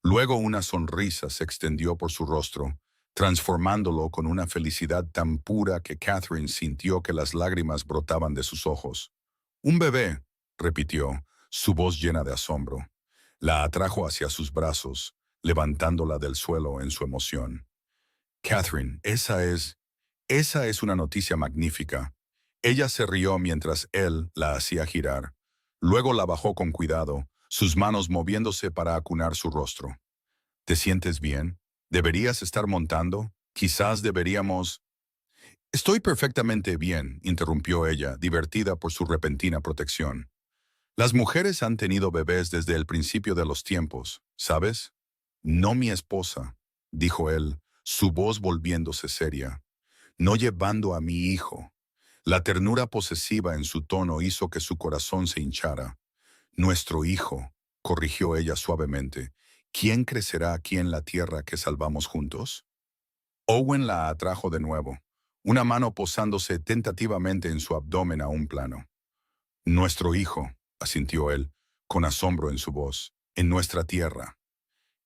Luego una sonrisa se extendió por su rostro, transformándolo con una felicidad tan pura que Catherine sintió que las lágrimas brotaban de sus ojos. «Un bebé», repitió, su voz llena de asombro. La atrajo hacia sus brazos, levantándola del suelo en su emoción. «Catherine, esa es una noticia magnífica». Ella se rió mientras él la hacía girar. Luego la bajó con cuidado, sus manos moviéndose para acunar su rostro. ¿Te sientes bien? ¿Deberías estar montando? Quizás deberíamos... Estoy perfectamente bien, interrumpió ella, divertida por su repentina protección. Las mujeres han tenido bebés desde el principio de los tiempos, ¿sabes? No mi esposa, dijo él, su voz volviéndose seria. No llevando a mi hijo. La ternura posesiva en su tono hizo que su corazón se hinchara. Nuestro hijo, corrigió ella suavemente. ¿Quién crecerá aquí en la tierra que salvamos juntos? Owen la atrajo de nuevo, una mano posándose tentativamente en su abdomen a un plano. Nuestro hijo, asintió él, con asombro en su voz, en nuestra tierra.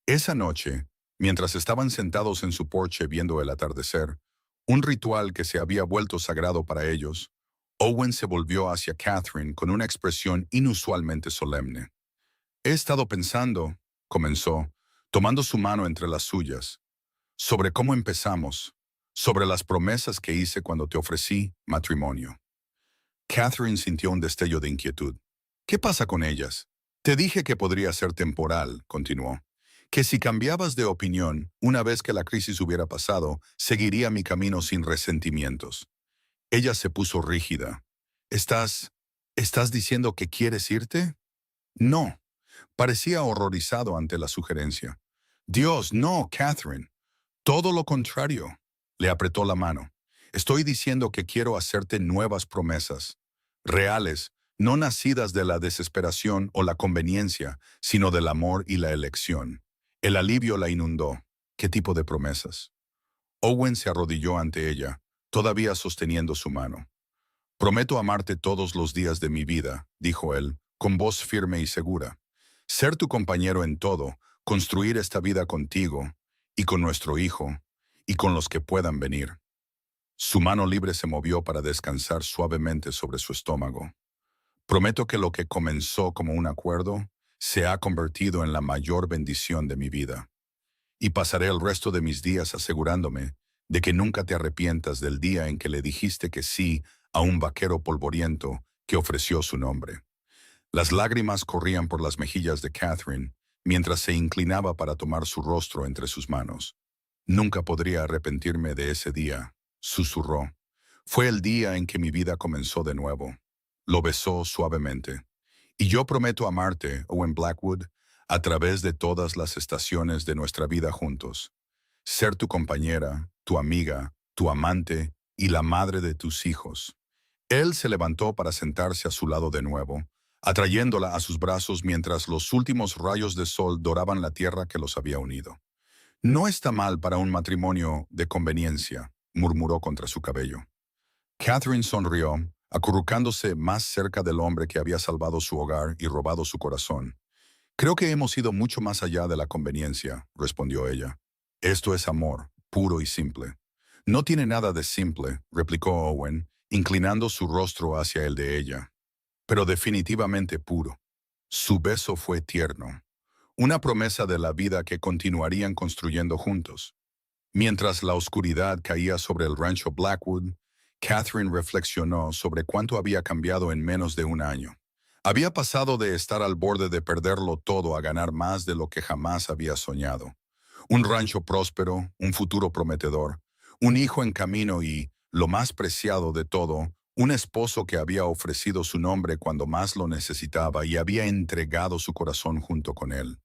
Esa noche, mientras estaban sentados en su porche viendo el atardecer, un ritual que se había vuelto sagrado para ellos, Owen se volvió hacia Catherine con una expresión inusualmente solemne. He estado pensando, comenzó, tomando su mano entre las suyas, sobre cómo empezamos, sobre las promesas que hice cuando te ofrecí matrimonio. Catherine sintió un destello de inquietud. ¿Qué pasa con ellas? Te dije que podría ser temporal, continuó. Que si cambiabas de opinión, una vez que la crisis hubiera pasado, seguiría mi camino sin resentimientos. Ella se puso rígida. ¿Estás diciendo que quieres irte? No. Parecía horrorizado ante la sugerencia. Dios, no, Catherine. Todo lo contrario. Le apretó la mano. Estoy diciendo que quiero hacerte nuevas promesas. Reales, no nacidas de la desesperación o la conveniencia, sino del amor y la elección. El alivio la inundó. ¿Qué tipo de promesas? Owen se arrodilló ante ella, todavía sosteniendo su mano. Prometo amarte todos los días de mi vida, dijo él, con voz firme y segura. Ser tu compañero en todo, construir esta vida contigo, y con nuestro hijo, y con los que puedan venir. Su mano libre se movió para descansar suavemente sobre su estómago. Prometo que lo que comenzó como un acuerdo se ha convertido en la mayor bendición de mi vida. Y pasaré el resto de mis días asegurándome de que nunca te arrepientas del día en que le dijiste que sí a un vaquero polvoriento que ofreció su nombre. Las lágrimas corrían por las mejillas de Catherine mientras se inclinaba para tomar su rostro entre sus manos. Nunca podría arrepentirme de ese día, susurró. Fue el día en que mi vida comenzó de nuevo. Lo besó suavemente. Y yo prometo amarte, Owen Blackwood, a través de todas las estaciones de nuestra vida juntos. Ser tu compañera, tu amiga, tu amante y la madre de tus hijos. Él se levantó para sentarse a su lado de nuevo, atrayéndola a sus brazos mientras los últimos rayos de sol doraban la tierra que los había unido. No está mal para un matrimonio de conveniencia, murmuró contra su cabello. Catherine sonrió, acurrucándose más cerca del hombre que había salvado su hogar y robado su corazón. Creo que hemos ido mucho más allá de la conveniencia, respondió ella. Esto es amor, puro y simple. No tiene nada de simple, replicó Owen, inclinando su rostro hacia el de ella. Pero definitivamente puro. Su beso fue tierno, una promesa de la vida que continuarían construyendo juntos. Mientras la oscuridad caía sobre el rancho Blackwood, Catherine reflexionó sobre cuánto había cambiado en menos de un año. Había pasado de estar al borde de perderlo todo a ganar más de lo que jamás había soñado. Un rancho próspero, un futuro prometedor, un hijo en camino y, lo más preciado de todo, un esposo que había ofrecido su nombre cuando más lo necesitaba y había entregado su corazón junto con él.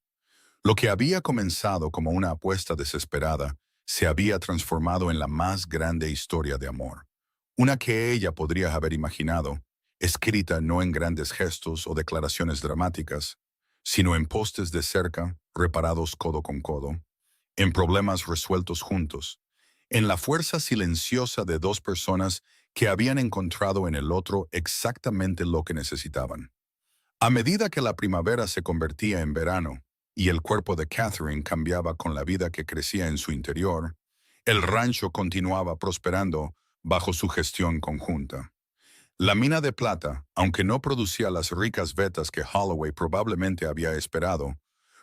Lo que había comenzado como una apuesta desesperada se había transformado en la más grande historia de amor. Una que ella podría haber imaginado, escrita no en grandes gestos o declaraciones dramáticas, sino en postes de cerca, reparados codo con codo, en problemas resueltos juntos, en la fuerza silenciosa de dos personas que habían encontrado en el otro exactamente lo que necesitaban. A medida que la primavera se convertía en verano y el cuerpo de Catherine cambiaba con la vida que crecía en su interior, el rancho continuaba prosperando bajo su gestión conjunta. La mina de plata, aunque no producía las ricas vetas que Holloway probablemente había esperado,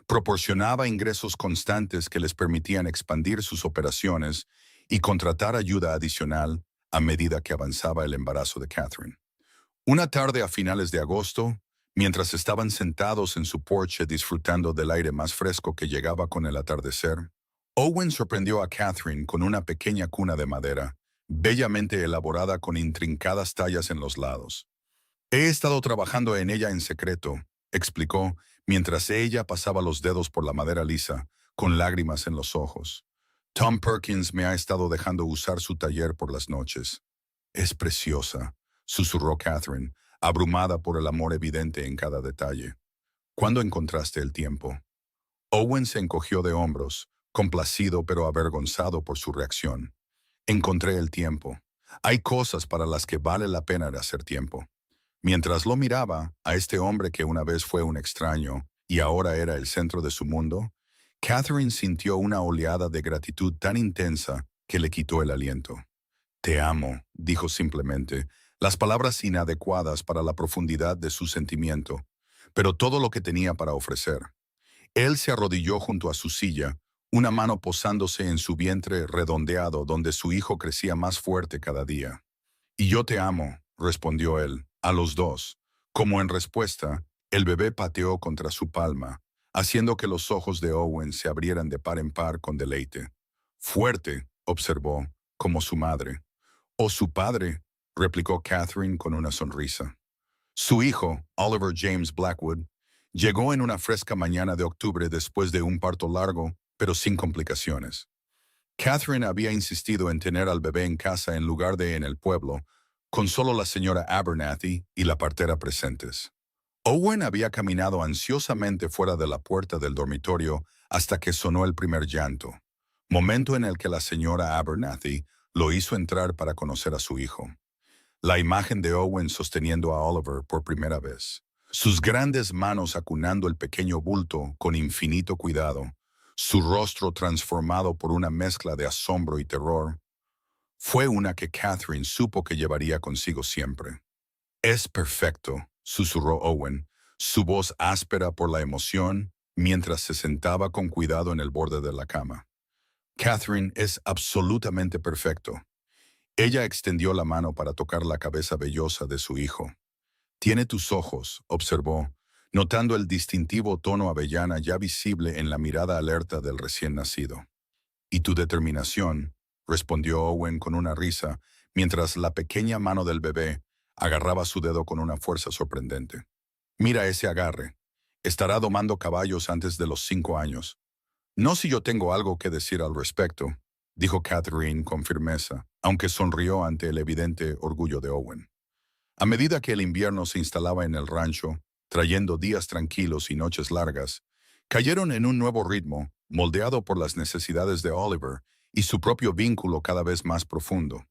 proporcionaba ingresos constantes que les permitían expandir sus operaciones y contratar ayuda adicional a medida que avanzaba el embarazo de Catherine. Una tarde a finales de agosto, Mientras estaban sentados en su porche disfrutando del aire más fresco que llegaba con el atardecer, Owen sorprendió a Catherine con una pequeña cuna de madera, bellamente elaborada con intrincadas tallas en los lados. He estado trabajando en ella en secreto, explicó, mientras ella pasaba los dedos por la madera lisa, con lágrimas en los ojos. Tom Perkins me ha estado dejando usar su taller por las noches. Es preciosa, susurró Catherine, abrumada por el amor evidente en cada detalle. ¿Cuándo encontraste el tiempo? Owen se encogió de hombros, complacido pero avergonzado por su reacción. Encontré el tiempo. Hay cosas para las que vale la pena hacer tiempo. Mientras lo miraba, a este hombre que una vez fue un extraño y ahora era el centro de su mundo, Catherine sintió una oleada de gratitud tan intensa que le quitó el aliento. Te amo, dijo simplemente, las palabras inadecuadas para la profundidad de su sentimiento, pero todo lo que tenía para ofrecer. Él se arrodilló junto a su silla, una mano posándose en su vientre redondeado donde su hijo crecía más fuerte cada día. Y yo te amo, respondió él, a los dos. Como en respuesta, el bebé pateó contra su palma, haciendo que los ojos de Owen se abrieran de par en par con deleite. Fuerte, observó, como su madre. O su padre, replicó Catherine con una sonrisa. Su hijo, Oliver James Blackwood, llegó en una fresca mañana de octubre después de un parto largo, pero sin complicaciones. Catherine había insistido en tener al bebé en casa en lugar de en el pueblo, con solo la señora Abernathy y la partera presentes. Owen había caminado ansiosamente fuera de la puerta del dormitorio hasta que sonó el primer llanto, momento en el que la señora Abernathy lo hizo entrar para conocer a su hijo. La imagen de Owen sosteniendo a Oliver por primera vez, sus grandes manos acunando el pequeño bulto con infinito cuidado, su rostro transformado por una mezcla de asombro y terror, fue una que Catherine supo que llevaría consigo siempre. Es perfecto, susurró Owen, su voz áspera por la emoción, mientras se sentaba con cuidado en el borde de la cama. Catherine es absolutamente perfecto. Ella extendió la mano para tocar la cabeza vellosa de su hijo. Tiene tus ojos, observó, notando el distintivo tono avellana ya visible en la mirada alerta del recién nacido. Y tu determinación, respondió Owen con una risa, mientras la pequeña mano del bebé agarraba su dedo con una fuerza sorprendente. Mira ese agarre. Estará domando caballos antes de los 5 años. No si yo tengo algo que decir al respecto, dijo Catherine con firmeza, aunque sonrió ante el evidente orgullo de Owen. A medida que el invierno se instalaba en el rancho, trayendo días tranquilos y noches largas, cayeron en un nuevo ritmo, moldeado por las necesidades de Oliver y su propio vínculo cada vez más profundo.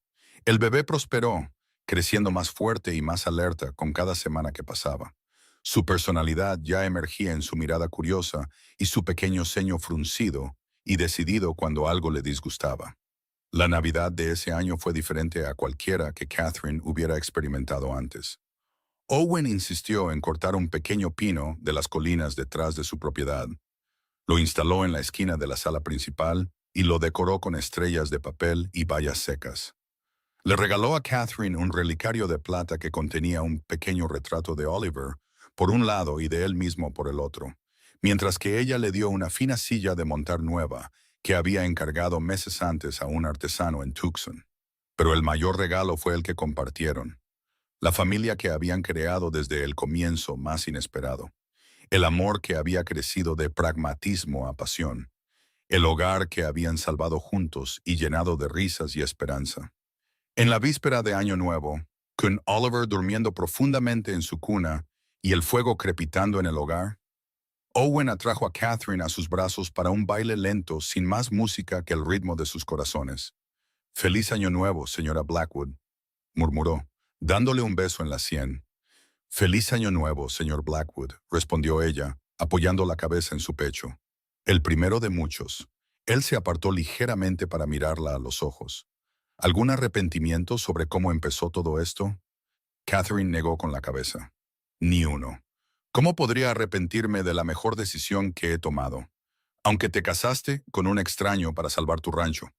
El bebé prosperó, creciendo más fuerte y más alerta con cada semana que pasaba. Su personalidad ya emergía en su mirada curiosa y su pequeño ceño fruncido y decidido cuando algo le disgustaba. La Navidad de ese año fue diferente a cualquiera que Catherine hubiera experimentado antes. Owen insistió en cortar un pequeño pino de las colinas detrás de su propiedad. Lo instaló en la esquina de la sala principal y lo decoró con estrellas de papel y bayas secas. Le regaló a Catherine un relicario de plata que contenía un pequeño retrato de Oliver por un lado y de él mismo por el otro, mientras que ella le dio una fina silla de montar nueva que había encargado meses antes a un artesano en Tucson. Pero el mayor regalo fue el que compartieron, la familia que habían creado desde el comienzo más inesperado, el amor que había crecido de pragmatismo a pasión, el hogar que habían salvado juntos y llenado de risas y esperanza. En la víspera de Año Nuevo, con Oliver durmiendo profundamente en su cuna y el fuego crepitando en el hogar, Owen atrajo a Catherine a sus brazos para un baile lento sin más música que el ritmo de sus corazones. «Feliz Año Nuevo, señora Blackwood», murmuró, dándole un beso en la sien. «Feliz Año Nuevo, señor Blackwood», respondió ella, apoyando la cabeza en su pecho. El primero de muchos. Él se apartó ligeramente para mirarla a los ojos. ¿Algún arrepentimiento sobre cómo empezó todo esto? Catherine negó con la cabeza. Ni uno. ¿Cómo podría arrepentirme de la mejor decisión que he tomado? Aunque te casaste con un extraño para salvar tu rancho.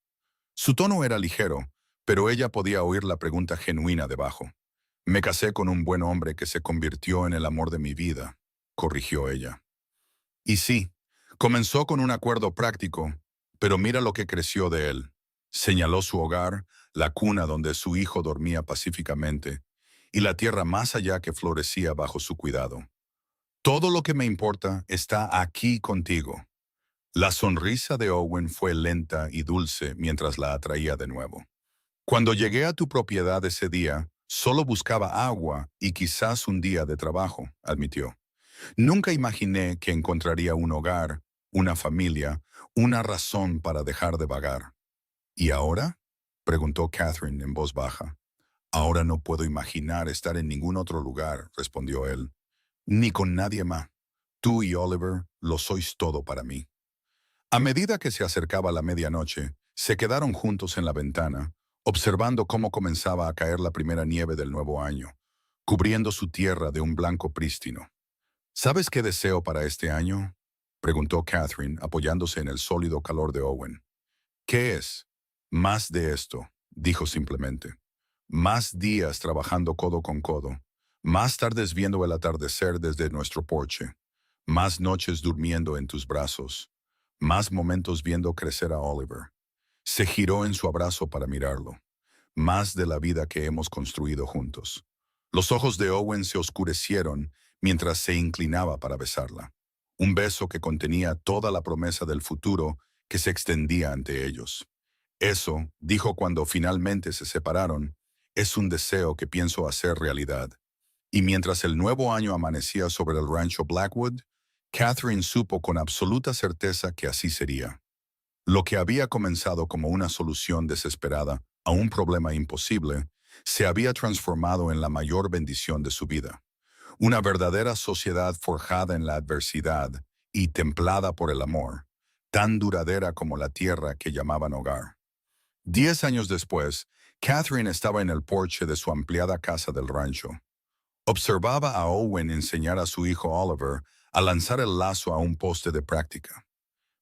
Su tono era ligero, pero ella podía oír la pregunta genuina debajo. Me casé con un buen hombre que se convirtió en el amor de mi vida, corrigió ella. Y sí, comenzó con un acuerdo práctico, pero mira lo que creció de él. Señaló su hogar, la cuna donde su hijo dormía pacíficamente, y la tierra más allá que florecía bajo su cuidado. Todo lo que me importa está aquí contigo. La sonrisa de Owen fue lenta y dulce mientras la atraía de nuevo. Cuando llegué a tu propiedad ese día, solo buscaba agua y quizás un día de trabajo, admitió. Nunca imaginé que encontraría un hogar, una familia, una razón para dejar de vagar. ¿Y ahora? Preguntó Catherine en voz baja. Ahora no puedo imaginar estar en ningún otro lugar, respondió él. Ni con nadie más. Tú y Oliver lo sois todo para mí. A medida que se acercaba la medianoche, se quedaron juntos en la ventana, observando cómo comenzaba a caer la primera nieve del nuevo año, cubriendo su tierra de un blanco prístino. ¿Sabes qué deseo para este año? Preguntó Catherine, apoyándose en el sólido calor de Owen. ¿Qué es? Más de esto, dijo simplemente. Más días trabajando codo con codo. Más tardes viendo el atardecer desde nuestro porche. Más noches durmiendo en tus brazos. Más momentos viendo crecer a Oliver. Se giró en su abrazo para mirarlo. Más de la vida que hemos construido juntos. Los ojos de Owen se oscurecieron mientras se inclinaba para besarla. Un beso que contenía toda la promesa del futuro que se extendía ante ellos. Eso, dijo cuando finalmente se separaron, es un deseo que pienso hacer realidad. Y mientras el nuevo año amanecía sobre el rancho Blackwood, Catherine supo con absoluta certeza que así sería. Lo que había comenzado como una solución desesperada a un problema imposible, se había transformado en la mayor bendición de su vida. Una verdadera sociedad forjada en la adversidad y templada por el amor, tan duradera como la tierra que llamaban hogar. 10 años después, Catherine estaba en el porche de su ampliada casa del rancho. Observaba a Owen enseñar a su hijo Oliver a lanzar el lazo a un poste de práctica.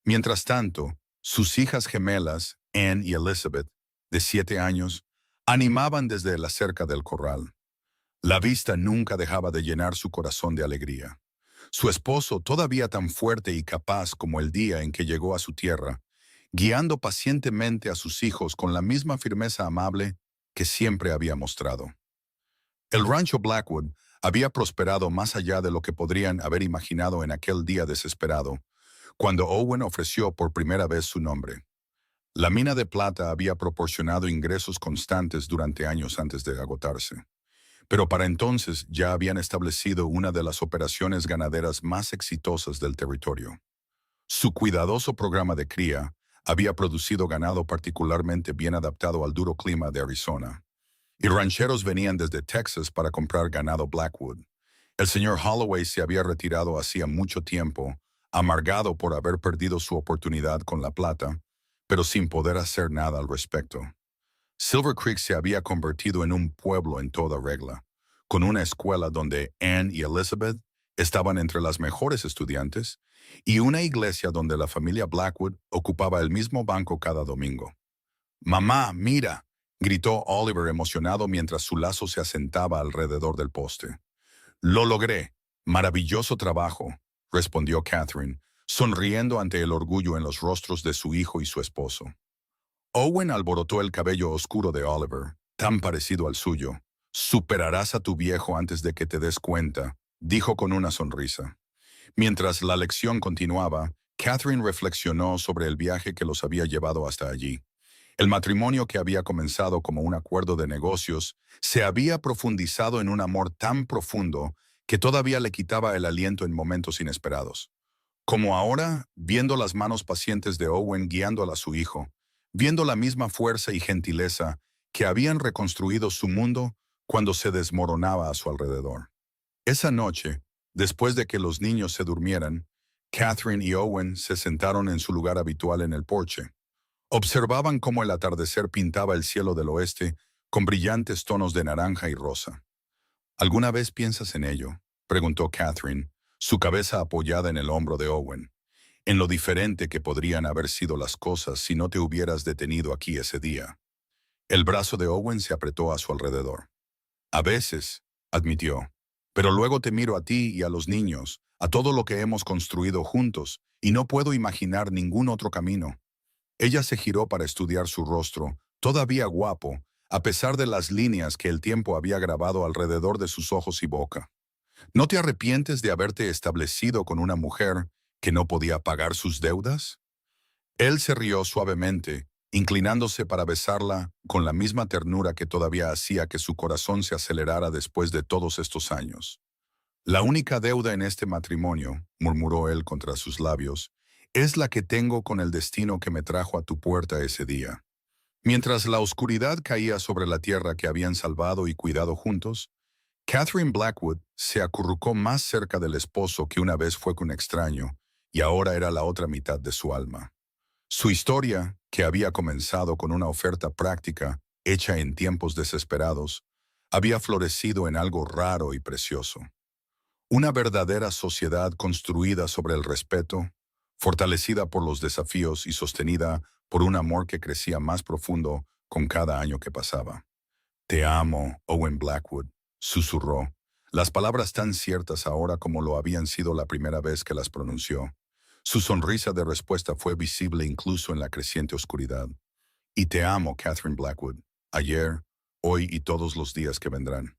Mientras tanto, sus hijas gemelas, Anne y Elizabeth, de 7 años, animaban desde la cerca del corral. La vista nunca dejaba de llenar su corazón de alegría. Su esposo, todavía tan fuerte y capaz como el día en que llegó a su tierra, guiando pacientemente a sus hijos con la misma firmeza amable que siempre había mostrado. El rancho Blackwood había prosperado más allá de lo que podrían haber imaginado en aquel día desesperado, cuando Owen ofreció por primera vez su nombre. La mina de plata había proporcionado ingresos constantes durante años antes de agotarse, pero para entonces ya habían establecido una de las operaciones ganaderas más exitosas del territorio. Su cuidadoso programa de cría había producido ganado particularmente bien adaptado al duro clima de Arizona, y rancheros venían desde Texas para comprar ganado Blackwood. El señor Holloway se había retirado hacía mucho tiempo, amargado por haber perdido su oportunidad con la plata, pero sin poder hacer nada al respecto. Silver Creek se había convertido en un pueblo en toda regla, con una escuela donde Anne y Elizabeth estaban entre las mejores estudiantes y una iglesia donde la familia Blackwood ocupaba el mismo banco cada domingo. «Mamá, mira», gritó Oliver emocionado mientras su lazo se asentaba alrededor del poste. «Lo logré. Maravilloso trabajo», respondió Catherine, sonriendo ante el orgullo en los rostros de su hijo y su esposo. Owen alborotó el cabello oscuro de Oliver, tan parecido al suyo. «Superarás a tu viejo antes de que te des cuenta», dijo con una sonrisa. Mientras la lección continuaba, Catherine reflexionó sobre el viaje que los había llevado hasta allí. El matrimonio que había comenzado como un acuerdo de negocios se había profundizado en un amor tan profundo que todavía le quitaba el aliento en momentos inesperados. Como ahora, viendo las manos pacientes de Owen guiando a su hijo, viendo la misma fuerza y gentileza que habían reconstruido su mundo cuando se desmoronaba a su alrededor. Esa noche, después de que los niños se durmieran, Catherine y Owen se sentaron en su lugar habitual en el porche. Observaban cómo el atardecer pintaba el cielo del oeste con brillantes tonos de naranja y rosa. «¿Alguna vez piensas en ello?», preguntó Catherine, su cabeza apoyada en el hombro de Owen, «en lo diferente que podrían haber sido las cosas si no te hubieras detenido aquí ese día». El brazo de Owen se apretó a su alrededor. A veces, admitió. Pero luego te miro a ti y a los niños, a todo lo que hemos construido juntos, y no puedo imaginar ningún otro camino. Ella se giró para estudiar su rostro, todavía guapo, a pesar de las líneas que el tiempo había grabado alrededor de sus ojos y boca. ¿No te arrepientes de haberte establecido con una mujer que no podía pagar sus deudas? Él se rió suavemente, inclinándose para besarla con la misma ternura que todavía hacía que su corazón se acelerara después de todos estos años. La única deuda en este matrimonio, murmuró él contra sus labios, es la que tengo con el destino que me trajo a tu puerta ese día. Mientras la oscuridad caía sobre la tierra que habían salvado y cuidado juntos, Catherine Blackwood se acurrucó más cerca del esposo que una vez fue con extraño, y ahora era la otra mitad de su alma. Su historia, que había comenzado con una oferta práctica, hecha en tiempos desesperados, había florecido en algo raro y precioso. Una verdadera sociedad construida sobre el respeto, fortalecida por los desafíos y sostenida por un amor que crecía más profundo con cada año que pasaba. Te amo, Owen Blackwood, susurró, las palabras tan ciertas ahora como lo habían sido la primera vez que las pronunció. Su sonrisa de respuesta fue visible incluso en la creciente oscuridad. Y te amo, Catherine Blackwood, ayer, hoy y todos los días que vendrán.